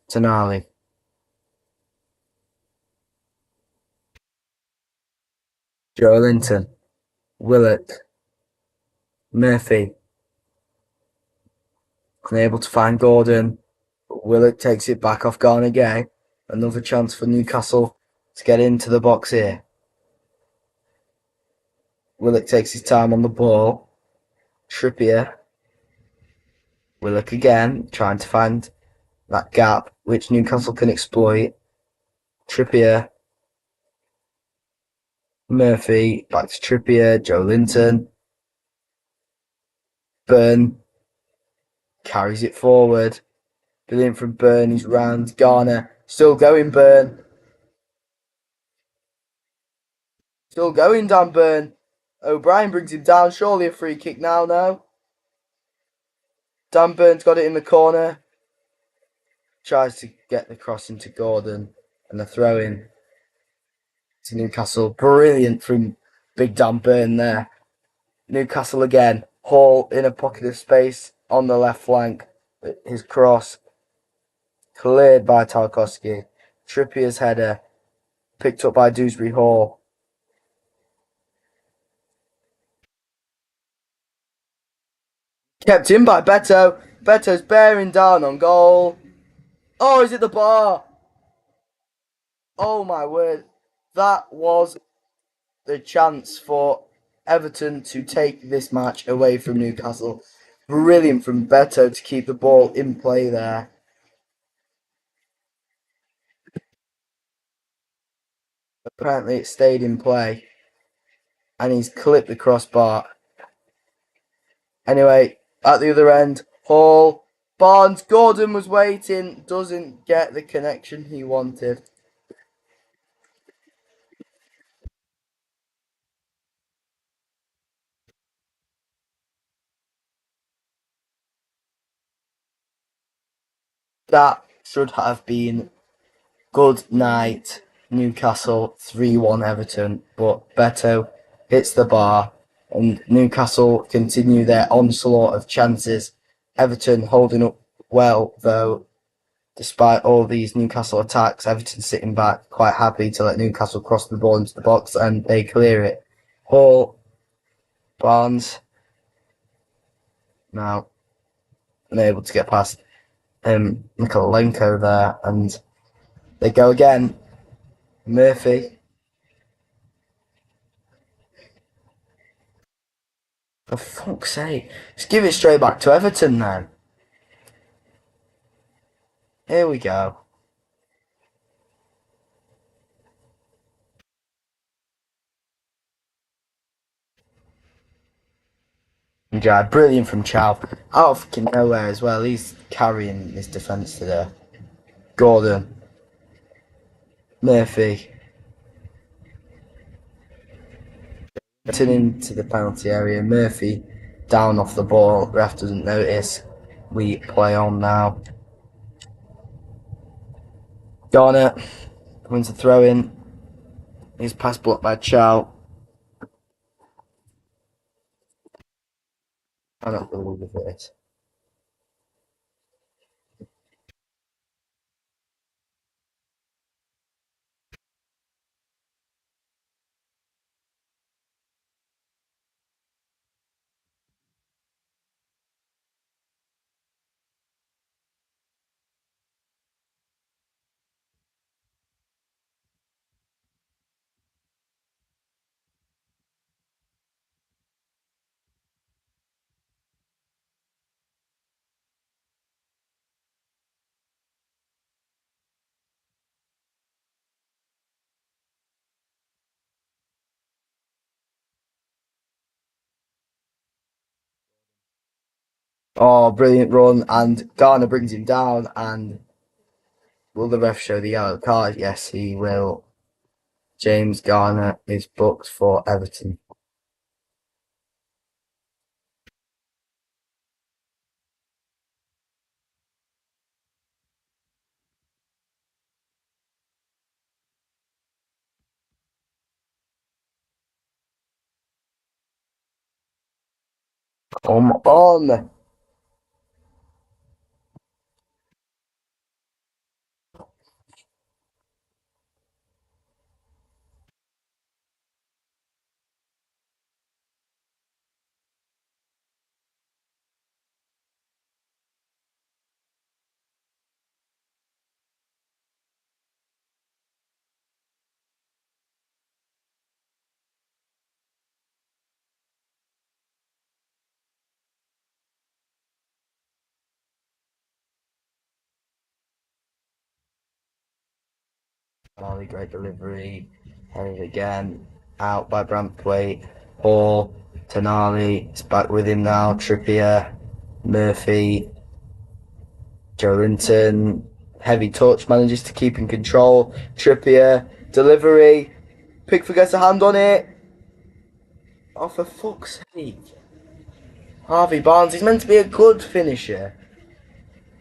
Tonali. Joelinton. Willock. Murphy. Unable to find Gordon. But Willock takes it back off Garner Gay. Another chance for Newcastle to get into the box here. Willock takes his time on the ball. Trippier. Willock again, trying to find that gap which Newcastle can exploit. Trippier. Murphy. Back to Trippier. Joelinton. Burn. Carries it forward. Brilliant from Burn. He's round. Garner. Still going, Burn. Still going, Dan Burn. O'Brien brings him down. Surely a free kick now, no? Dan Burn's got it in the corner. Tries to get the cross into Gordon. And the throw in to Newcastle. Brilliant from Big Dan Burn there. Newcastle again. Hall in a pocket of space on the left flank. His cross cleared by Tarkowski. Trippier's header, picked up by Dewsbury Hall. Kept in by Beto. Beto's bearing down on goal. Oh, is it the bar? Oh my word. That was the chance for Everton to take this match away from Newcastle. Brilliant from Beto to keep the ball in play there. Apparently it stayed in play. And he's clipped the crossbar. Anyway, at the other end, Hall, Barnes, Gordon was waiting, doesn't get the connection he wanted. That should have been good night, Newcastle 3-1 Everton, but Beto hits the bar and Newcastle continue their onslaught of chances. Everton holding up well, though, despite all these Newcastle attacks. Everton sitting back, quite happy to let Newcastle cross the ball into the box, and they clear it. Hall, Barnes, now unable to get past Mikolenko there, and they go again. Murphy. For fuck's sake. Just give it straight back to Everton then. Here we go. Yeah, brilliant from Chow. Out of fucking nowhere as well. He's carrying this defence today. Gordon. Murphy. Turning into the penalty area. Murphy down off the ball. Ref doesn't notice. We play on now. Garner wins the throw in. He's pass blocked by Chow. I don't believe it. Oh, brilliant run, and Garner brings him down, and will the ref show the yellow card? Yes, he will. James Garner is booked for Everton. Come on! Finally, great delivery. Headed again. Out by Brampthwaite. Hall. Tonali. It's back with him now. Trippier. Murphy. Joelinton. Heavy touch. Manages to keep in control. Trippier. Delivery. Pickford gets a hand on it. Oh, for fuck's sake. Harvey Barnes, he's meant to be a good finisher.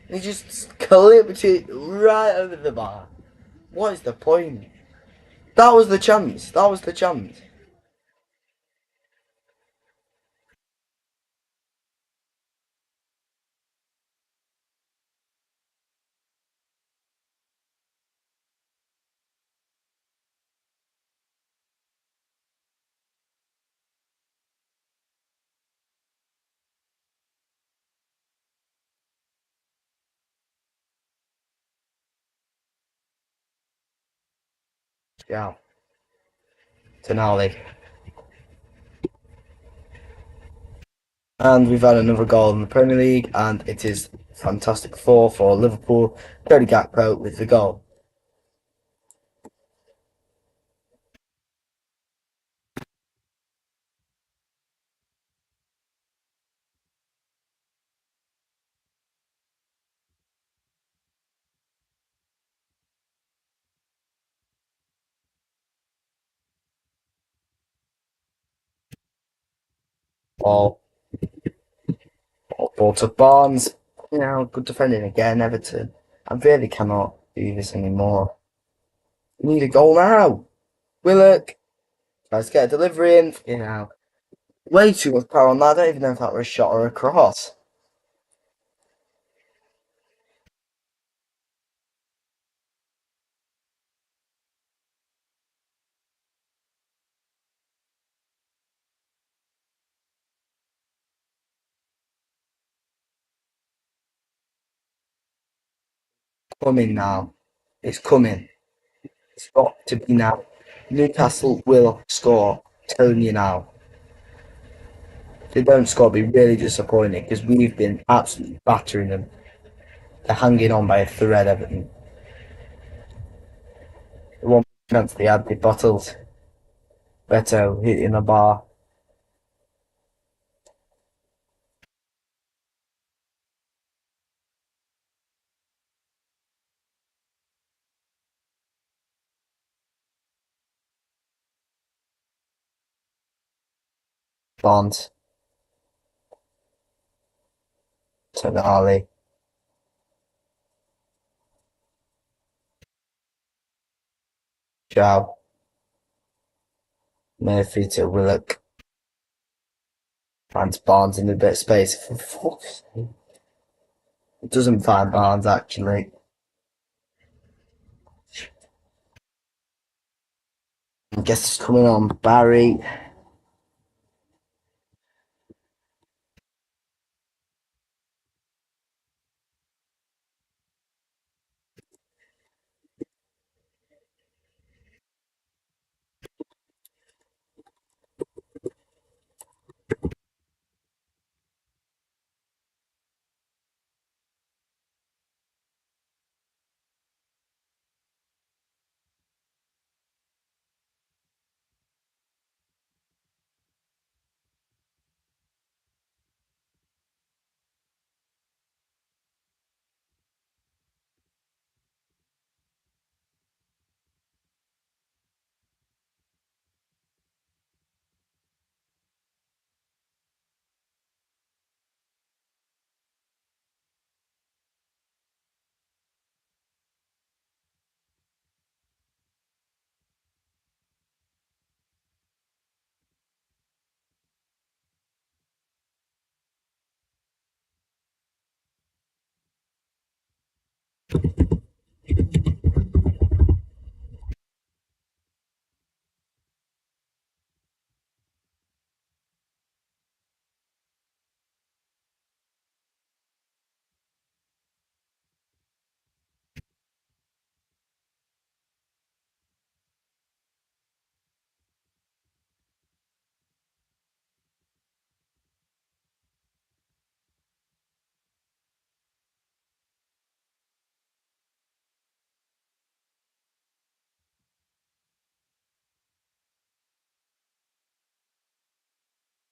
He just clipped it right over the bar. What is the point? That was the chance. That was the chance. Yeah. Tonali. And we've had another goal in the Premier League, and it is fantastic four for Liverpool. Cody Gakpo with the goal. Ball. Ball to Barnes. Good defending again, Everton. I really cannot do this anymore. We need a goal now. Willock tries to get a delivery in. Way too much power on that. I don't even know if that was a shot or a cross. Coming now. It's coming. It's got to be now. Newcastle will score. I'm telling you now. If they don't score, it'll be really disappointing because we've been absolutely battering them. They're hanging on by a thread, Everton. The one chance they had, they bottled. Beto hitting the bar. Barnes. Tonali. Jow. Murphy to Willock. Finds Barnes in a bit of space. For fuck's sake. It doesn't find Barnes actually. I guess it's coming on Barry.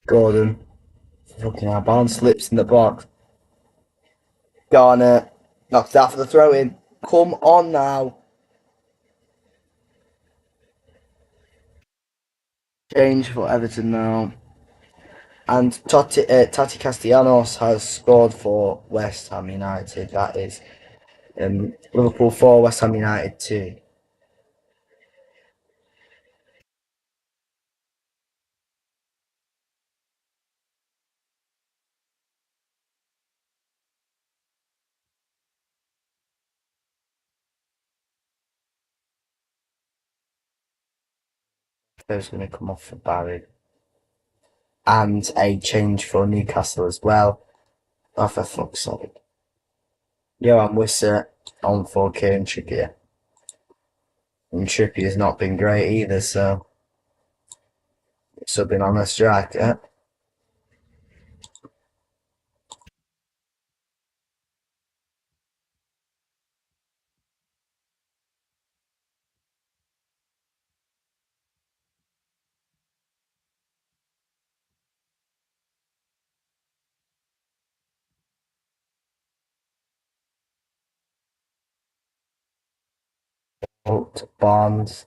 Gordon. Fucking hell, Barnes slips in the box. Garner knocks out for the throw in. Come on now. Change for Everton now. And Tati Castellanos has scored for West Ham United. That is Liverpool 4, West Ham United 2. There's going to come off for Barry. And a change for Newcastle as well. Oh, for fuck's sake. Johan Wisser on for Kieran Trippier. And Trippier's not been great either, so subbing on a striker. To Barnes.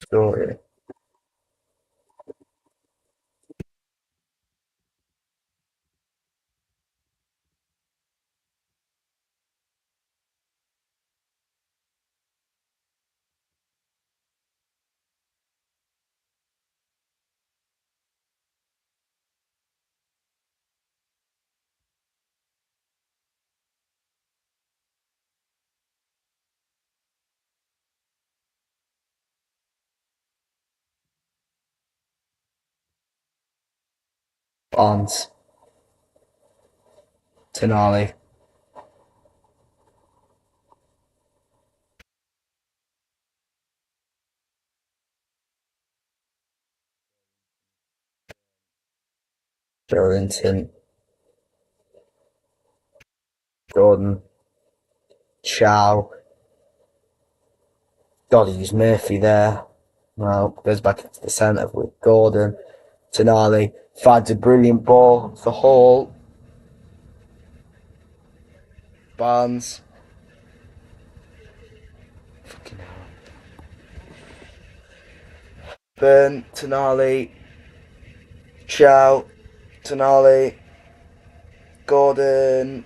Story. Barnes. Tonali. Darlington. Jordan. Chow. Gotta use Murphy there. Well, goes back into the centre with Gordon. Tonali finds a brilliant ball for Hall. Barnes. Fucking hell. Burn. Tonali. Chow. Tonali. Gordon.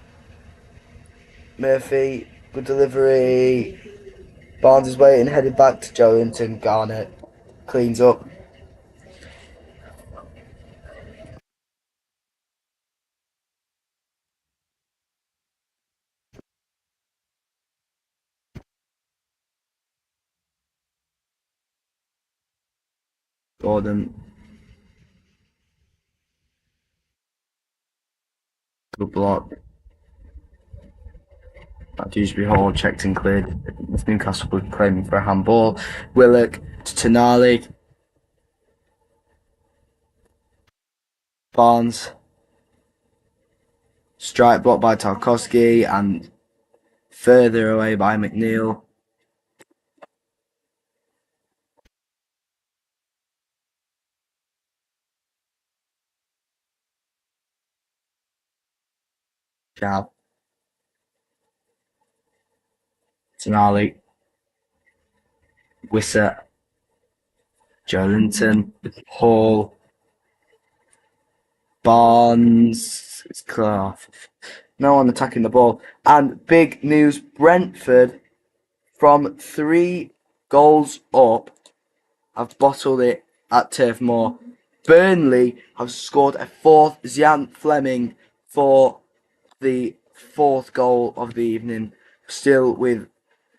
Murphy. Good delivery. Barnes is waiting, headed back to Joelinton. Garnett cleans up. Gordon. Good block. That Dewsbury Hall checked and cleared. Newcastle were claiming for a handball. Willock to Tonali. Barnes. Strike blocked by Tarkowski and further away by McNeil. Chow. Tonali. Wissett. Joelinton. Hall. Barnes. It's clear. No one attacking the ball. And big news, Brentford, from 3 goals up, have bottled it at Turf Moor. Burnley have scored a 4th, Zian Fleming, for the 4th goal of the evening, still with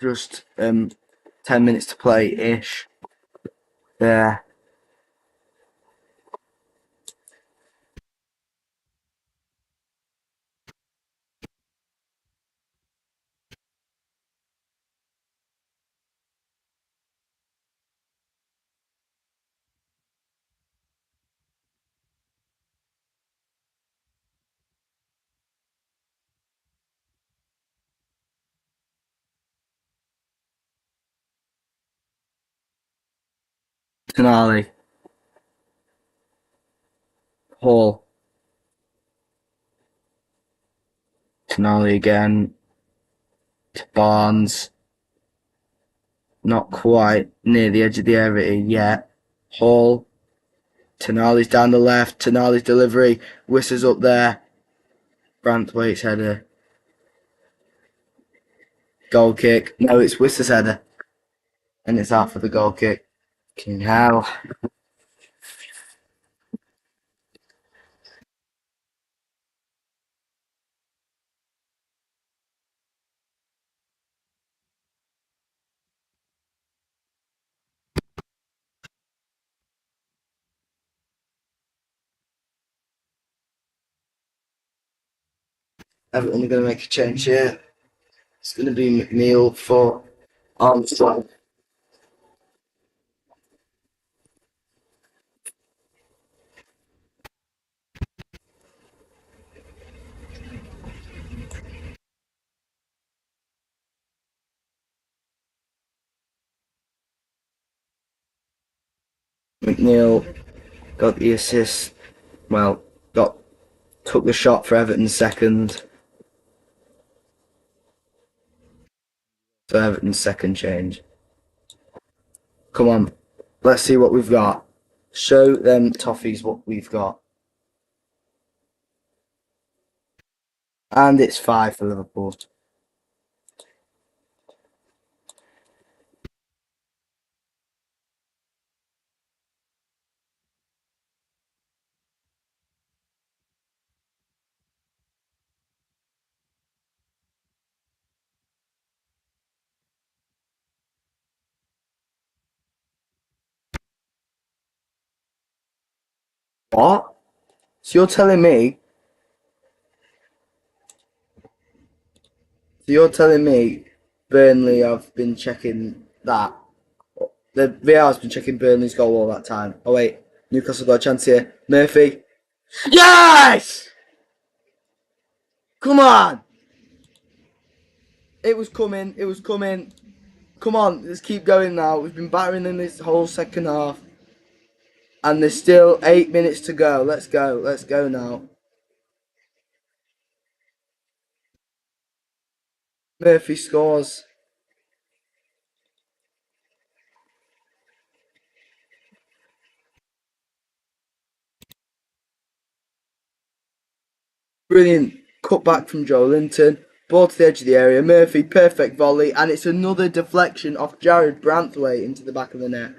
just 10 minutes to play-ish there. Tonali, Hall, Tonali again, to Barnes, not quite near the edge of the area yet. Hall, Tonali's down the left, Tonali's delivery, Whistler's up there, Branthwaite's header, goal kick. No, it's Whistler's header, and it's out for the goal kick. King hell. Everton are going to make a change here. It's going to be McNeil for Armstrong. McNeil got the assist. Well, got took the shot for Everton's second. So Everton's second change. Come on, let's see what we've got. Show them toffees what we've got. And it's 5 for Liverpool. What? So you're telling me? So you're telling me Burnley have been checking that? The VAR's been checking Burnley's goal all that time. Oh wait, Newcastle got a chance here. Murphy. Yes! Come on! It was coming. It was coming. Come on, let's keep going now. We've been battering them this whole second half. And there's still 8 minutes to go. Let's go. Let's go now. Murphy scores. Brilliant cut back from Joe Linton. Ball to the edge of the area. Murphy, perfect volley. And it's another deflection off Jared Branthwaite into the back of the net.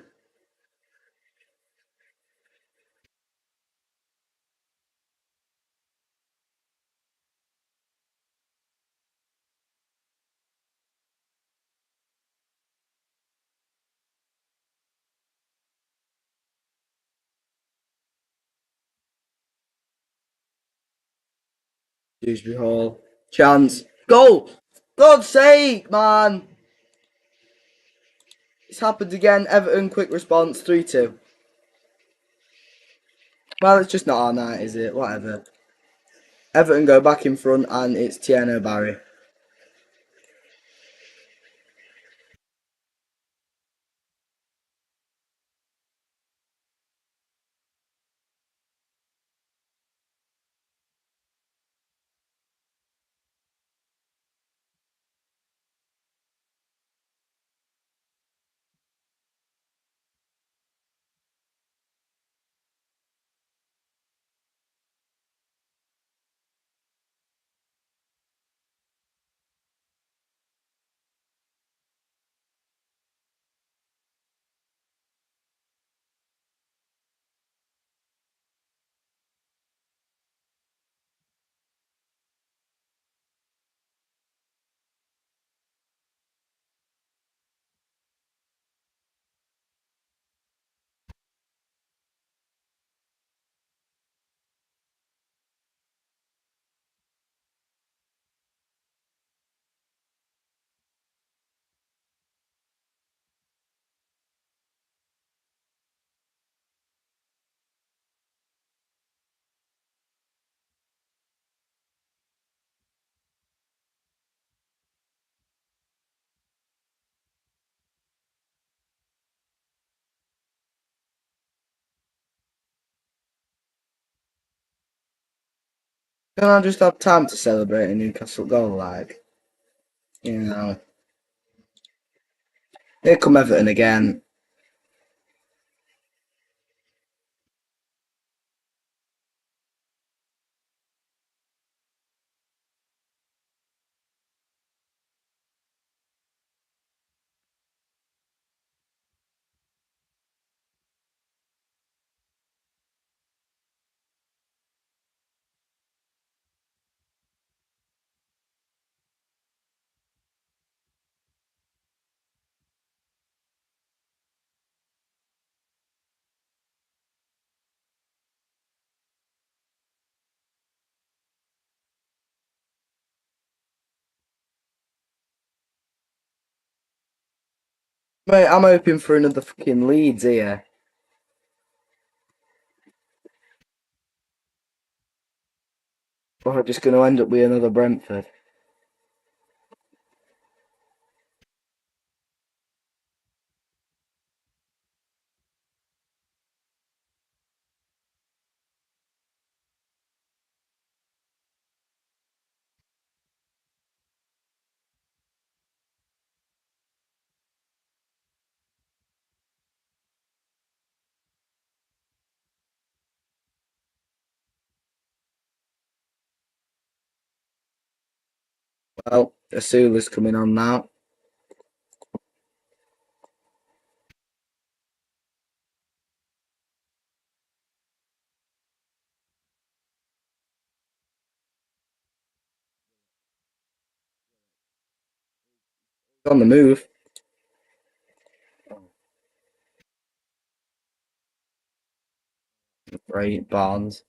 Dewsbury Hall. Chance. Goal! God's sake, man! It's happened again. Everton, quick response, 3-2. Well, it's just not our night, is it? Whatever. Everton go back in front and it's Tieno Barry. Can I just have time to celebrate a Newcastle goal, like, you know? Here come Everton again. Mate, I'm hoping for another fucking Leeds here. Or we're just going to end up with another Brentford. Well, Asula's coming on now. On the move. Right, Barnes.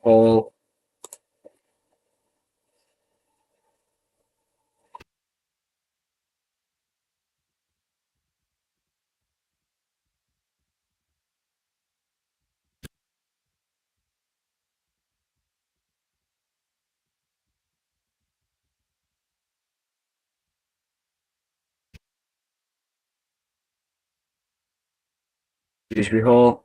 Hall. Dewsbury Hall.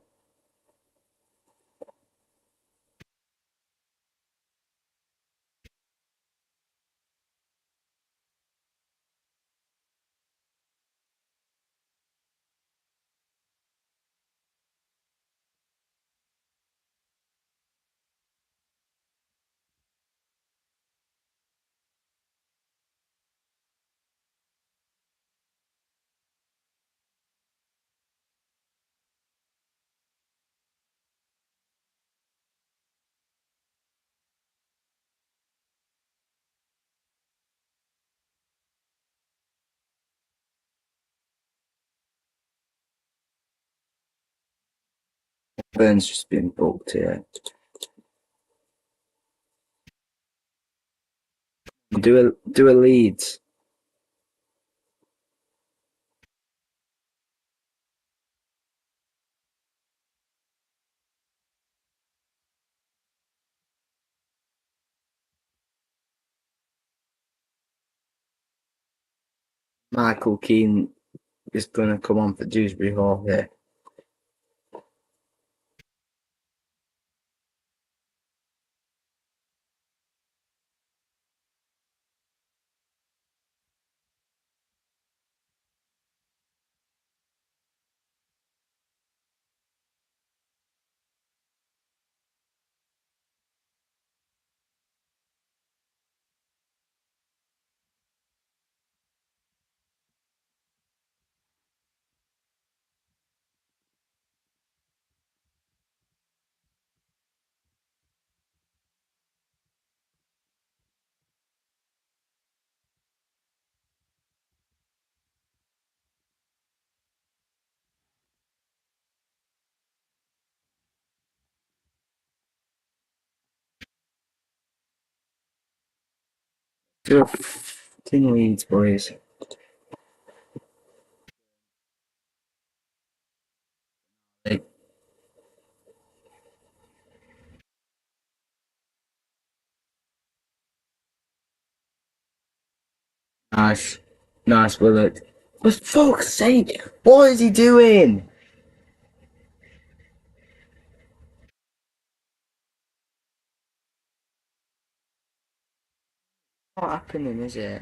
Burns just been booked here. Do a Leeds. Michael Keane is going to come on for Dewsbury Hall here. Do a fucking Leeds, boys. Hey, nice. Nice, Willock. For fuck's sake, what is he doing? Not happening, is it?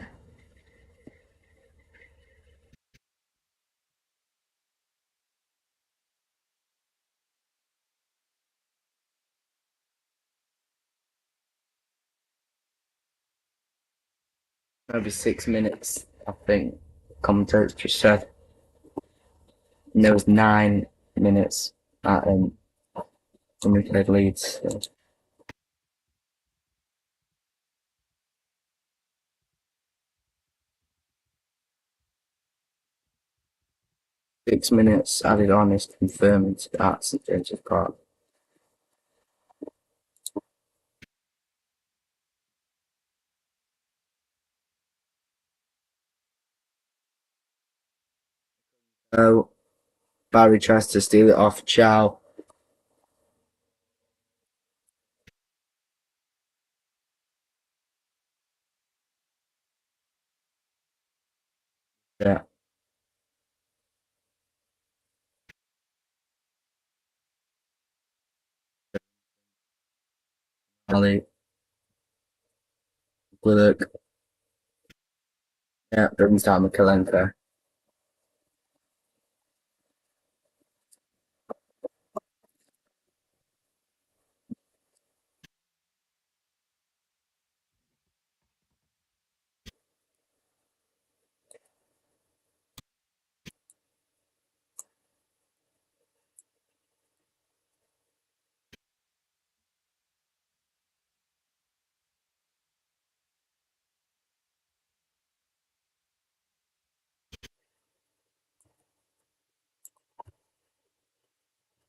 Maybe 6 minutes, I think. Commentators just said. And there was 9 minutes at when we played Leeds. So 6 minutes added on is confirmed at St James's Park. So Barry tries to steal it off Chow. Yeah. Ali Willock. Yeah, brings down Mikalenko.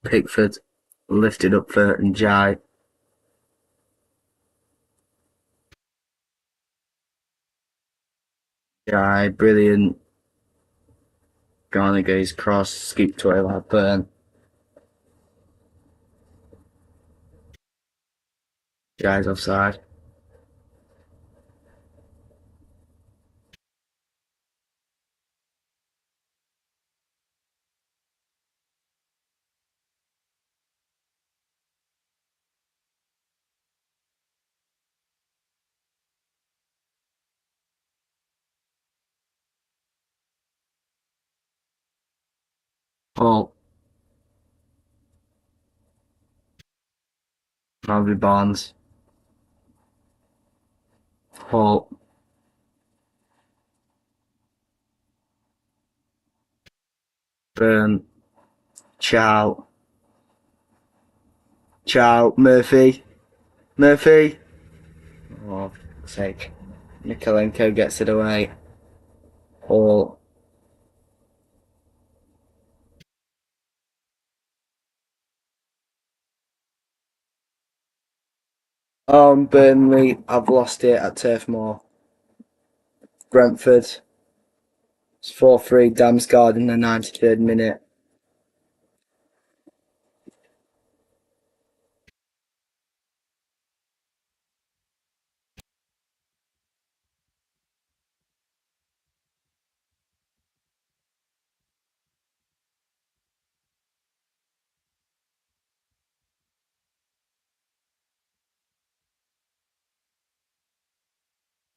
Pickford lifted up for Njai. Njai, brilliant. Garniga's cross, scooped away like Burn. Njai's offside. Hall. Malby Barnes. Hall. Burn. Chow. Chow. Murphy. Murphy. Oh, for fuck's sake. Mikalenko gets it away. Hall. Burnley have lost it at Turf Moor. Brentford. It's 4-3. Damsgaard in the 93rd minute.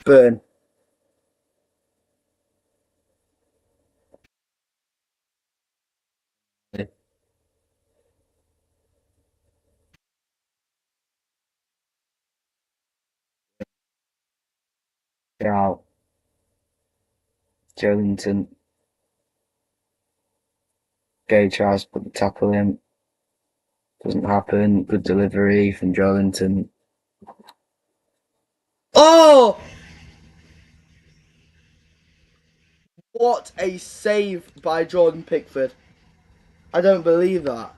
Burn. Out. Joelinton. Gay tries to put the tackle in. Doesn't happen. Good delivery from Joelinton. Oh! What a save by Jordan Pickford. I don't believe that.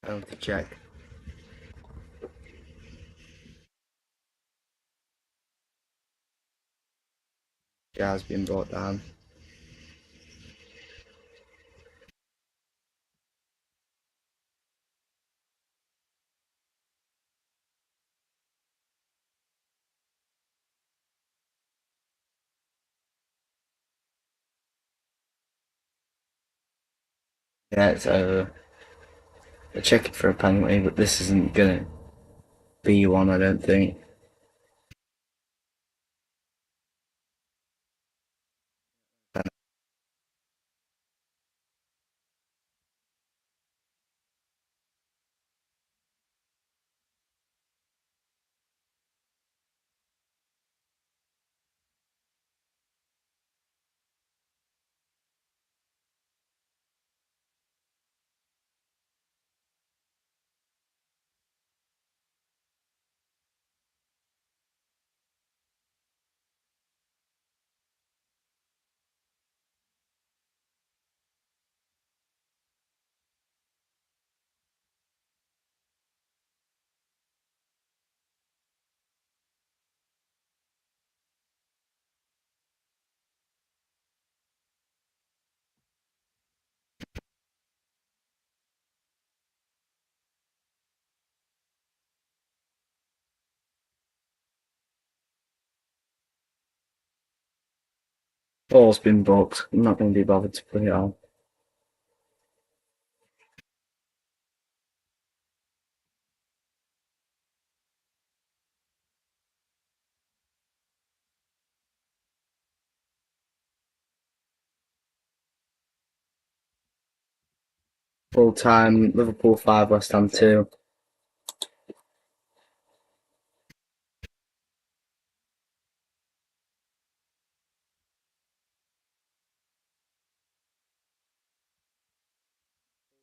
I have to check. Yeah, has been brought down. Yeah, it's over. I check it for a penalty, but this isn't gonna be one, I don't think. Ball's been booked. I'm not going to be bothered to put it on. Full time, Liverpool 5, West Ham 2.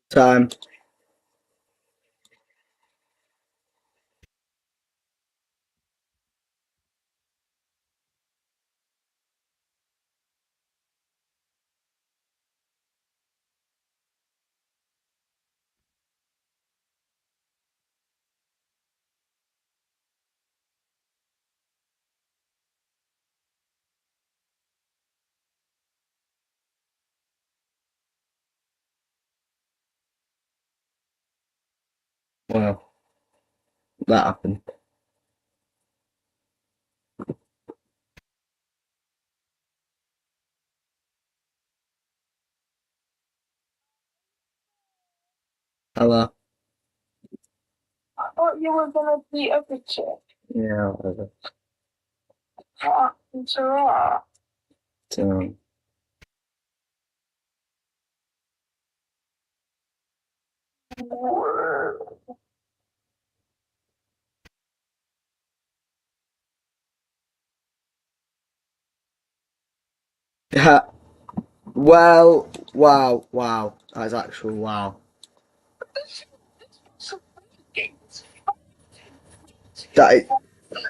Time. Well, that happened. Hello. I thought you were gonna be a picture. Yeah, whatever. What happened to her? So, yeah. Well, wow. That's actual wow. That is,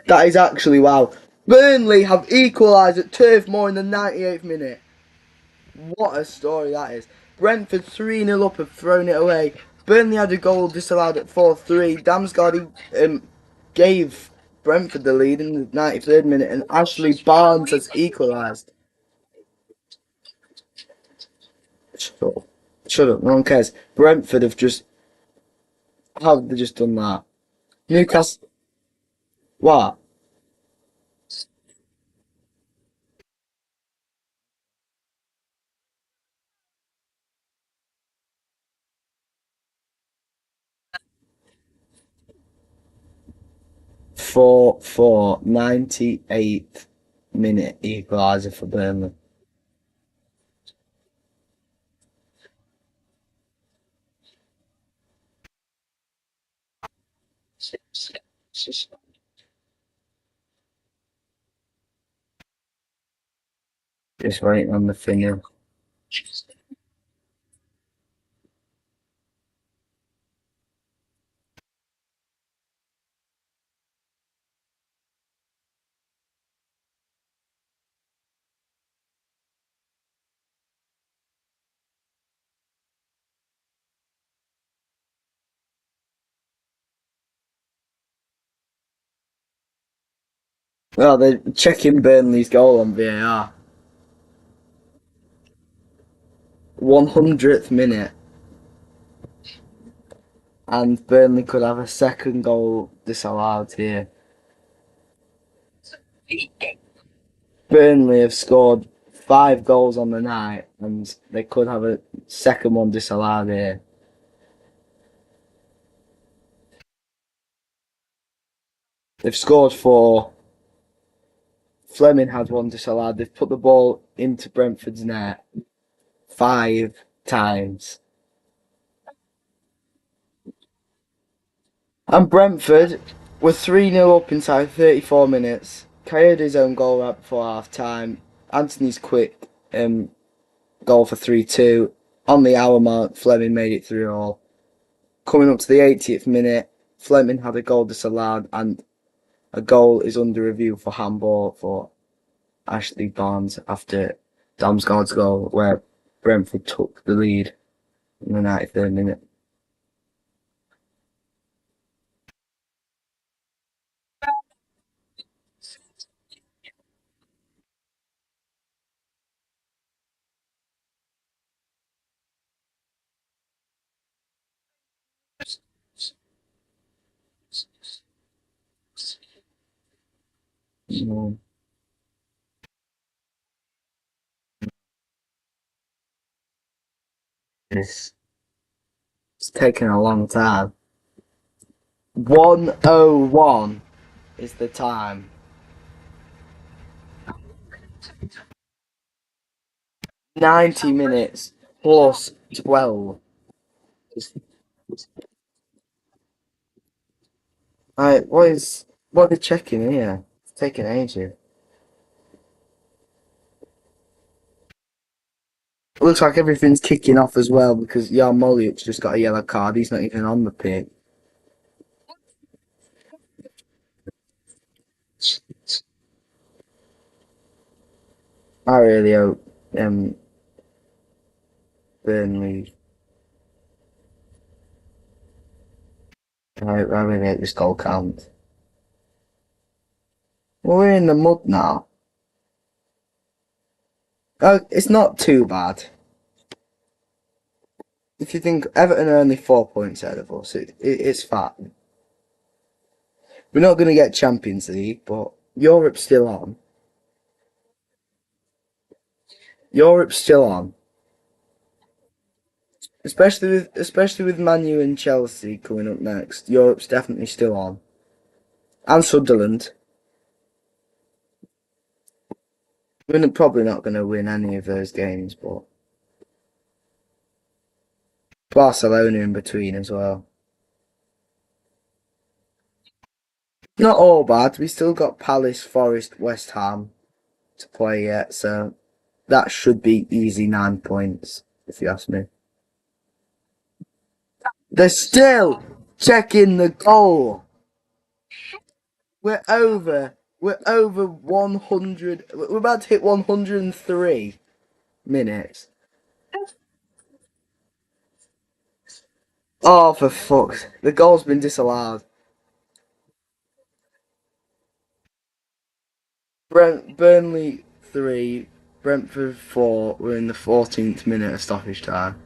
that is actually wow. Burnley have equalised at Turf Moor in the 98th minute. What a story that is. Brentford 3-0 up have thrown it away. Burnley had a goal disallowed at 4-3. Damsgaard gave Brentford the lead in the 93rd minute, and Ashley Barnes has equalised. Shut up. Shut up, no one cares. Brentford have just. How have they just done that? Newcastle. What? For 98th minute equaliser for Burnley. Just waiting on the finger. Oh, they're checking Burnley's goal on VAR. 100th minute. And Burnley could have a second goal disallowed here. Burnley have scored 5 goals on the night, and they could have a second one disallowed here. They've scored 4. Fleming had one disallowed. They've put the ball into Brentford's net 5 times. And Brentford were 3-0 up inside 34 minutes. Coyote's own goal right before half time. Anthony's quick goal for 3-2. On the hour mark, Fleming made it through all. Coming up to the 80th minute, Fleming had a goal disallowed, and a goal is under review for handball for Ashley Barnes after Damsgaard's goal, where Brentford took the lead in the 93rd minute. Mm. It's taken a long time. 1:01 is the time. 90 minutes plus 12. Right, what are they checking here? It's taking ages. It looks like everything's kicking off as well because Jan Moliuk's just got a yellow card. He's not even on the pitch. I really hope Burnley. I really hope this goal counts. Well, we're in the mud now. It's not too bad. If you think Everton are only 4 points ahead of us, it's fine. We're not going to get Champions League, but Europe's still on. Europe's still on. Especially with Man U and Chelsea coming up next. Europe's definitely still on. And Sunderland. We're probably not going to win any of those games, but Barcelona in between as well. Not all bad. We still got Palace, Forest, West Ham to play yet, so that should be easy 9 points, if you ask me. They're still checking the goal. We're over. We're over 100. We're about to hit 103 minutes. Oh, for fuck's! The goal's been disallowed. Burnley 3, Brentford 4. We're in the 14th minute of stoppage time.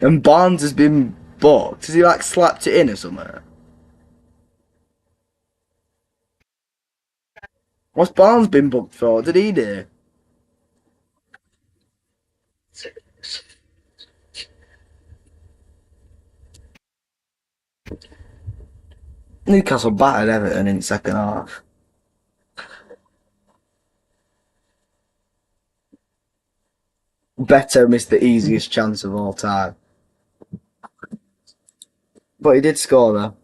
And Barnes has been booked. Has he like slapped it in or something? What's Barnes been booked for? What did he do? Newcastle battered Everton in second half. Beto missed the easiest chance of all time. But he did score though.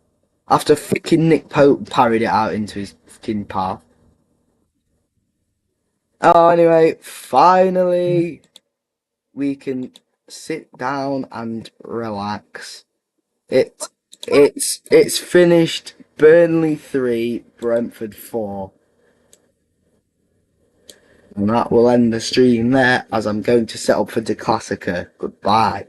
After freaking Nick Pope parried it out into his fucking path. Oh, anyway, finally we can sit down and relax. It's finished. Burnley 3, Brentford 4. And that will end the stream there as I'm going to set up for the Classica. Goodbye.